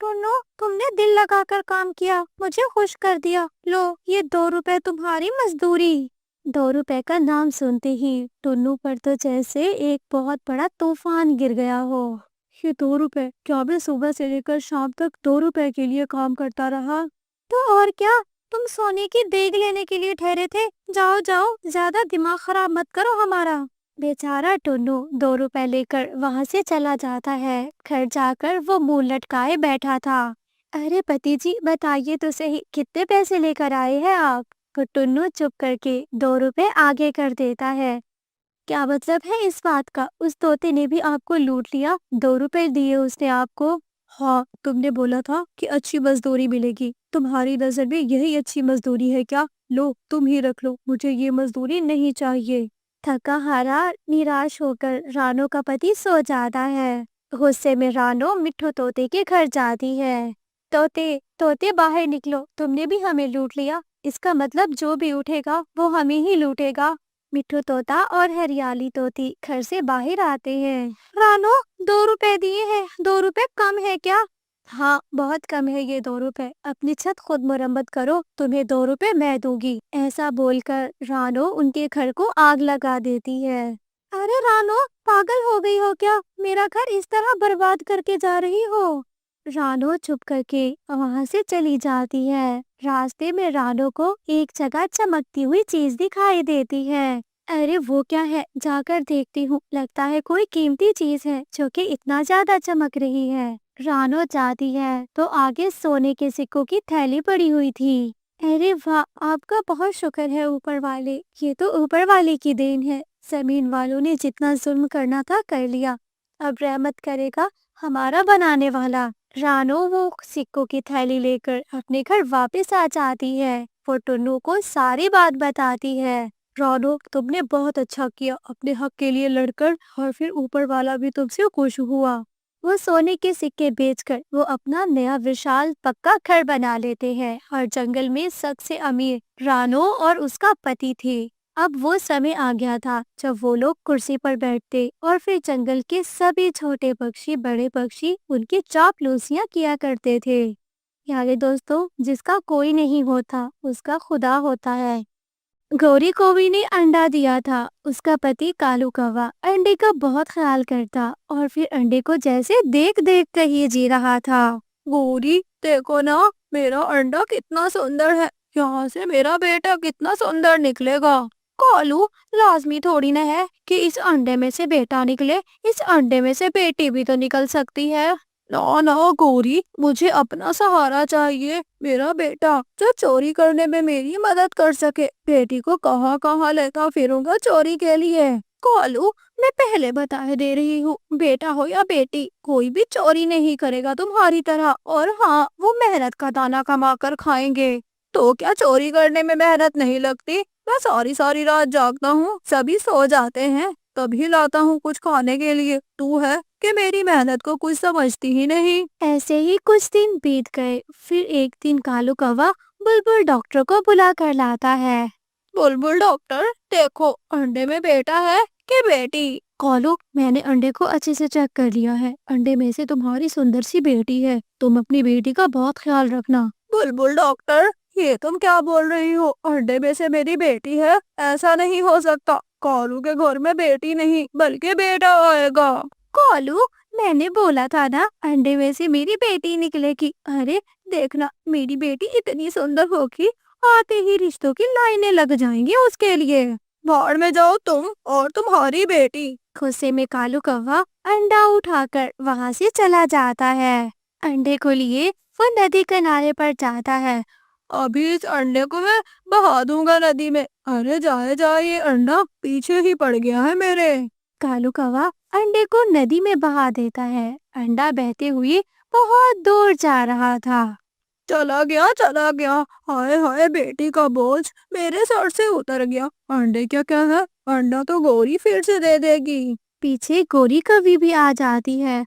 [SPEAKER 1] टुन्नू, तुमने दिल लगाकर काम किया, मुझे खुश कर दिया। लो, ये 2 रुपए तुम्हारी मजदूरी। 2 रुपए का नाम सुनते ही टुन्नू पर तो जैसे एक बहुत बड़ा तूफान गिर गया हो। ये 2 रुपए? क्या मैं सुबह से लेकर शाम तक 2 रुपए के लिए काम करता रहा? तो और क्या, तुम सोने की देग लेने के लिए ठहरे थे। जाओ जाओ, ज्यादा दिमाग खराब मत करो हमारा। बेचारा टुन्नू 2 रुपए लेकर वहां से चला जाता है। घर जाकर वो मुंह लटकाए बैठा था। अरे पति जी, बताइए तो सही, कितने पैसे लेकर आए हैं आप? तो टुन्नू चुप करके 2 रुपए आगे कर देता है। क्या मतलब है इस बात का? उस तोते ने भी आपको लूट लिया? 2 रुपए दिए उसने आपको? हाँ, तुमने बोला था कि अच्छी मजदूरी मिलेगी। तुम्हारी नजर में यही अच्छी मजदूरी है क्या? लो, तुम ही रख लो, मुझे ये मजदूरी नहीं चाहिए। थका हारा निराश होकर रानो का पति सो जाता है। गुस्से में रानो मिट्ठू तोते के घर जाती है। तोते तोते, बाहर निकलो, तुमने भी हमें लूट लिया। इसका मतलब जो भी उठेगा वो हमें ही लूटेगा। मिट्ठू तोता और हरियाली तोती घर से बाहर आते हैं। रानो, 2 रुपए दिए हैं, 2 रुपए कम है क्या? हाँ, बहुत कम है ये 2 रुपए। अपनी छत खुद मरम्मत करो, तुम्हें 2 रुपए मैं दूंगी। ऐसा बोलकर रानो उनके घर को आग लगा देती है। अरे रानो, पागल हो गई हो क्या? मेरा घर इस तरह बर्बाद करके जा रही हो? रानो चुप करके वहां से चली जाती है। रास्ते में रानो को एक जगह चमकती हुई चीज दिखाई देती है। अरे वो क्या है, जाकर देखती हूँ। लगता है कोई कीमती चीज है जो कि इतना ज्यादा चमक रही है। रानो जाती है तो आगे सोने के सिक्कों की थैली पड़ी हुई थी। अरे वाह, आपका बहुत शुक्र है ऊपर वाले। ये तो ऊपर वाले की देन है। जमीन वालों ने जितना जुल्म करना था कर लिया, अब रहमत करेगा हमारा बनाने वाला। रानो वो सिक्कों की थैली लेकर अपने घर वापस आ जाती है। वो टुन्नू को सारी बात बताती है। रानो, तुमने बहुत अच्छा किया अपने हक के लिए लड़कर, और फिर ऊपर वाला भी तुमसे खुश हुआ। वो सोने के सिक्के बेचकर वो अपना नया विशाल पक्का घर बना लेते हैं और जंगल में सबसे अमीर रानो और उसका पति थे। अब वो समय आ गया था जब वो लोग कुर्सी पर बैठते और फिर जंगल के सभी छोटे पक्षी बड़े पक्षी उनकी चापलूसियां किया करते थे। यारे दोस्तों, जिसका कोई नहीं होता उसका खुदा होता है। गौरी कौवी ने अंडा दिया था। उसका पति कालू कौवा अंडे का बहुत ख्याल करता और फिर अंडे को जैसे देख देख कर ही जी रहा था। गौरी, देखो ना, मेरा अंडा कितना सुंदर है। यहाँ से मेरा बेटा कितना सुंदर निकलेगा। कालू, लाजमी थोड़ी ना है कि इस अंडे में से बेटा निकले, इस अंडे में से बेटी भी तो निकल सकती है। ना ना गौरी, मुझे अपना सहारा चाहिए, मेरा बेटा जो चोरी करने में मेरी मदद कर सके। बेटी को कहाँ कहाँ लेता फिरूंगा चोरी के लिए। कालू, मैं पहले बता दे रही हूँ, बेटा हो या बेटी, कोई भी चोरी नहीं करेगा तुम्हारी तरह। और हाँ, वो मेहनत का दाना कमा कर खाएंगे। तो क्या चोरी करने में मेहनत नहीं लगती? मैं सारी सारी रात जागता हूँ, सभी सो जाते हैं।
[SPEAKER 2] तभी लाता हूँ कुछ खाने के लिए। तू है कि मेरी मेहनत को कुछ समझती ही नहीं।
[SPEAKER 1] ऐसे ही कुछ दिन बीत गए। फिर एक दिन कालू कौवा बुलबुल डॉक्टर को बुला कर लाता है।
[SPEAKER 2] बुलबुल डॉक्टर, देखो अंडे में बेटा है कि बेटी?
[SPEAKER 1] कालू, मैंने अंडे को अच्छे से चेक कर लिया है। अंडे में से तुम्हारी सुंदर सी बेटी है। तुम अपनी बेटी का बहुत ख्याल रखना।
[SPEAKER 2] बुलबुल डॉक्टर, ये तुम क्या बोल रही हो? अंडे में से मेरी बेटी है? ऐसा नहीं हो सकता। कालू के घर में बेटी नहीं बल्कि बेटा आएगा।
[SPEAKER 1] कालू, मैंने बोला था ना, अंडे में से मेरी बेटी निकलेगी। अरे देखना, मेरी बेटी इतनी सुंदर होगी, आते ही रिश्तों की लाइनें लग जाएंगी उसके लिए।
[SPEAKER 2] भाड़ में जाओ तुम और तुम्हारी बेटी।
[SPEAKER 1] गुस्से में कालू कौवा अंडा उठाकर वहां से चला जाता है। अंडे को लिए वो नदी किनारे पर जाता है।
[SPEAKER 2] अभी इस अंडे को मैं बहा दूंगा नदी में। अरे जाए जाए, ये अंडा पीछे ही पड़ गया है मेरे।
[SPEAKER 1] कालू कौवा अंडे को नदी में बहा देता है। अंडा बहते हुए बहुत दूर जा रहा था।
[SPEAKER 2] चला गया चला गया। हाय हाय, बेटी का बोझ मेरे सर से उतर गया। अंडे क्या क्या है, अंडा तो गौरी फिर से दे देगी।
[SPEAKER 1] पीछे गोरी कभी भी आ जाती है।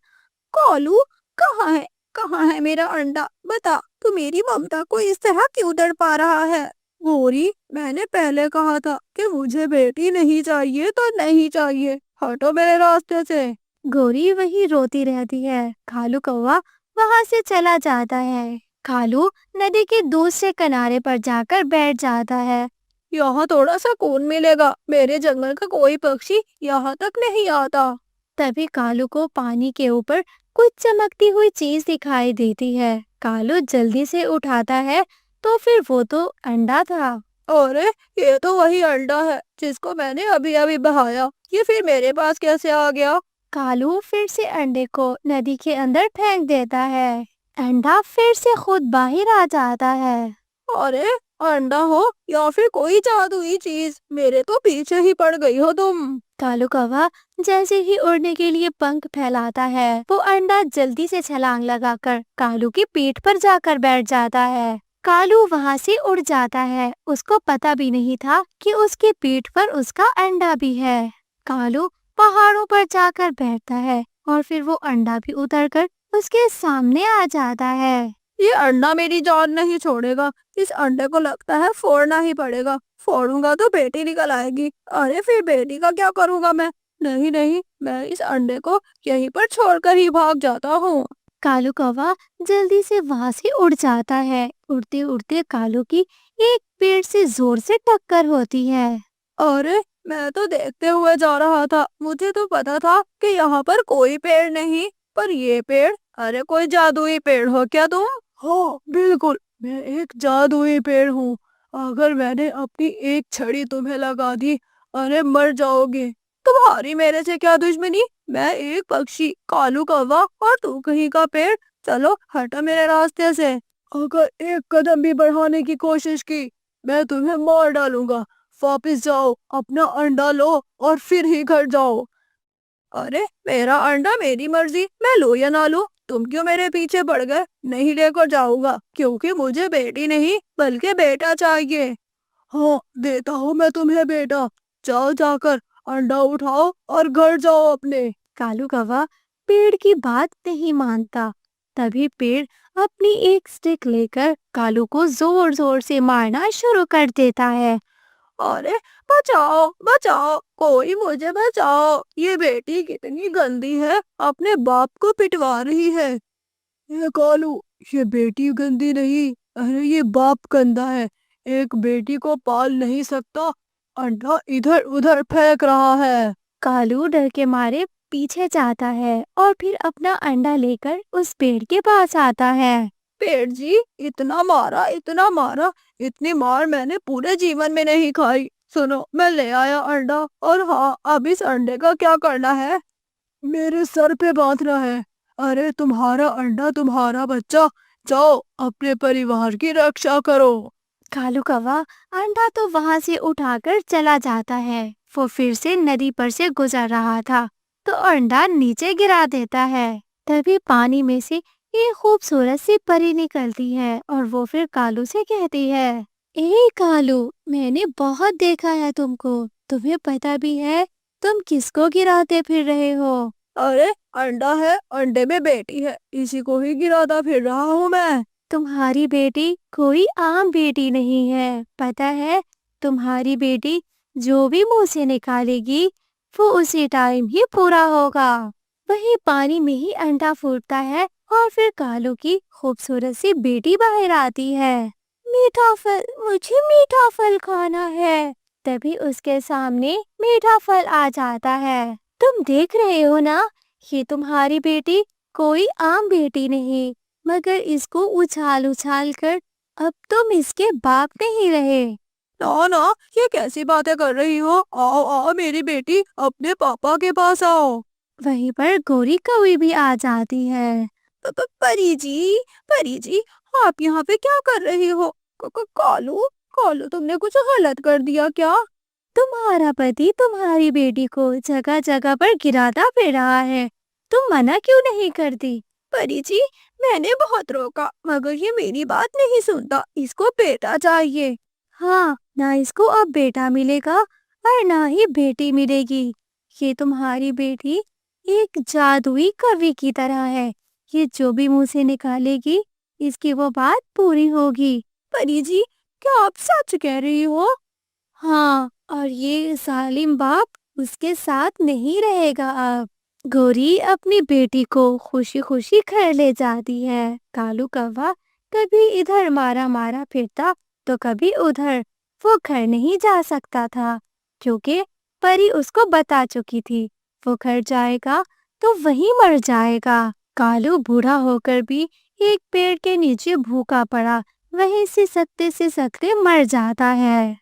[SPEAKER 2] कालू, कहाँ है मेरा अंडा? बता, तू मेरी ममता को इस तरह क्यों तड़पा रहा है? गौरी, मैंने पहले कहा था कि मुझे बेटी नहीं चाहिए तो नहीं चाहिए। हटो मेरे रास्ते से।
[SPEAKER 1] गोरी वही रोती रहती है। कालू कौवा वहां से चला जाता है। कालू नदी के दूसरे किनारे पर जाकर बैठ जाता है।
[SPEAKER 2] यहाँ थोड़ा सा सुकून मिलेगा। मेरे जंगल का कोई पक्षी यहाँ तक नहीं आता।
[SPEAKER 1] तभी कालू को पानी के ऊपर कुछ चमकती हुई चीज दिखाई देती है। कालू जल्दी से उठाता है तो फिर वो तो अंडा था।
[SPEAKER 2] अरे, ये तो वही अंडा है जिसको मैंने अभी अभी बहाया। ये फिर मेरे पास कैसे आ गया?
[SPEAKER 1] कालू फिर से अंडे को नदी के अंदर फेंक देता है। अंडा फिर से खुद बाहर आ जाता है।
[SPEAKER 2] अरे, अंडा हो या फिर कोई जादुई चीज, मेरे तो पीछे ही पड़ गई हो तुम।
[SPEAKER 1] कालू कौवा जैसे ही उड़ने के लिए पंख फैलाता है, वो अंडा जल्दी से छलांग लगाकर कालू की पीठ पर जाकर बैठ जाता है। कालू वहां से उड़ जाता है। उसको पता भी नहीं था कि उसकी पीठ पर उसका अंडा भी है। कालू पहाड़ों पर जाकर बैठता है और फिर वो अंडा भी उतरकर उसके सामने आ जाता है।
[SPEAKER 2] ये अंडा मेरी जान नहीं छोड़ेगा। इस अंडे को लगता है फोड़ना ही पड़ेगा। फोड़ूंगा तो बेटी निकल आएगी। अरे फिर बेटी का क्या करूंगा मैं? नहीं नहीं, मैं इस अंडे को यहीं पर छोड़कर ही भाग जाता हूँ।
[SPEAKER 1] कालू कौवा जल्दी से वहां से उड़ जाता है। उड़ते उड़ते कालू की एक पेड़ से जोर से टक्कर होती है।
[SPEAKER 2] अरे, मैं तो देखते हुए जा रहा था। मुझे तो पता था कि यहाँ पर कोई पेड़ नहीं, पर ये पेड़। अरे कोई जादुई पेड़ हो क्या तुम? हाँ बिल्कुल, मैं एक जादुई पेड़ हूँ। अगर मैंने अपनी एक छड़ी तुम्हें लगा दी, अरे मर जाओगे। तुम्हारी मेरे से क्या दुश्मनी? मैं एक पक्षी कालू कौवा और तू कहीं का पेड़। चलो हटो मेरे रास्ते से। अगर एक कदम भी बढ़ाने की कोशिश की, मैं तुम्हें मार डालूंगा। वापिस जाओ, अपना अंडा लो और फिर ही घर जाओ। अरे, मेरा अंडा मेरी मर्जी, मैं लूं या ना लूं। तुम क्यों मेरे पीछे पड़ गए? नहीं लेकर जाऊंगा, क्योंकि मुझे बेटी नहीं बल्कि बेटा चाहिए। हाँ, देता हूँ मैं तुम्हें बेटा। जाओ, जाकर अंडा उठाओ और घर जाओ अपने।
[SPEAKER 1] कालू कौवा पेड़ की बात नहीं मानता। तभी पेड़ अपनी एक स्टिक लेकर कालू को जोर जोर से मारना शुरू कर देता है।
[SPEAKER 2] अरे, बचाओ बचाओ, कोई मुझे बचाओ। ये बेटी कितनी गंदी है, अपने बाप को पिटवा रही है। ये कालू, ये बेटी गंदी नहीं, अरे ये बाप गंदा है। एक बेटी को पाल नहीं सकता, अंडा इधर उधर फेंक रहा है।
[SPEAKER 1] कालू डर के मारे पीछे जाता है और फिर अपना अंडा लेकर उस पेड़ के पास आता है।
[SPEAKER 2] पेड़ जी, इतना मारा इतना मारा, इतनी मार मैंने पूरे जीवन में नहीं खाई। सुनो, मैं ले आया अंडा, और हाँ, अब इस अंडे का क्या करना है? मेरे सर पे बांधना है। अरे तुम्हारा अंडा तुम्हारा बच्चा, जाओ अपने परिवार की रक्षा करो।
[SPEAKER 1] कालू कौवा अंडा तो वहां से उठाकर चला जाता है। वो फिर से नदी पर से गुजर रहा था तो अंडा नीचे गिरा देता है। तभी पानी में से एक खूबसूरत सी परी निकलती है और वो फिर कालू से कहती है, ए कालू, मैंने बहुत देखा है तुमको। तुम्हें पता भी है तुम किसको गिराते फिर रहे हो?
[SPEAKER 2] अरे अंडा है, अंडे में बेटी है, इसी को ही गिराता फिर रहा हूँ मैं।
[SPEAKER 1] तुम्हारी बेटी कोई आम बेटी नहीं है, पता है? तुम्हारी बेटी जो भी मुंह से निकालेगी वो उसी टाइम ही पूरा होगा। वही पानी में ही अंडा फूटता है और फिर कालू की खूबसूरत सी बेटी बाहर आती है। मीठा फल, मुझे मीठा फल खाना है। तभी उसके सामने मीठा फल आ जाता है। तुम देख रहे हो ना, ये तुम्हारी बेटी कोई आम बेटी नहीं, मगर इसको उछाल उछाल कर अब तुम इसके बाप नहीं रहे।
[SPEAKER 2] ना ना, ये कैसी बातें कर रही हो? आओ आओ मेरी बेटी, अपने पापा के पास आओ।
[SPEAKER 1] वहीं पर गोरी कौवी भी आ जाती है।
[SPEAKER 2] परी जी, परी जी, आप यहाँ पे क्या कर रही हो? कालू, कालू तुमने कुछ गलत कर दिया क्या?
[SPEAKER 1] तुम्हारा पति तुम्हारी बेटी को जगह जगह पर गिराता फिर रहा है, तुम मना क्यों नहीं करती?
[SPEAKER 2] परी जी, मैंने बहुत रोका मगर ये मेरी बात नहीं सुनता, इसको बेटा चाहिए।
[SPEAKER 1] हाँ, ना इसको अब बेटा मिलेगा और ना ही बेटी मिलेगी। ये तुम्हारी बेटी एक जादुई कवि की तरह है, ये जो भी मुंह से निकालेगी इसकी वो बात पूरी होगी।
[SPEAKER 2] परी जी, क्या आप सच कह रही हो?
[SPEAKER 1] हाँ, और ये जालिम बाप उसके साथ नहीं रहेगा अब। गौरी अपनी बेटी को खुशी खुशी घर ले जाती है। कालू कौवा कभी इधर मारा मारा फिरता तो कभी उधर। वो घर नहीं जा सकता था क्योंकि परी उसको बता चुकी थी वो घर जाएगा तो वहीं मर जाएगा। कालू बूढ़ा होकर भी एक पेड़ के नीचे भूखा पड़ा, वहीं से सकते मर जाता है।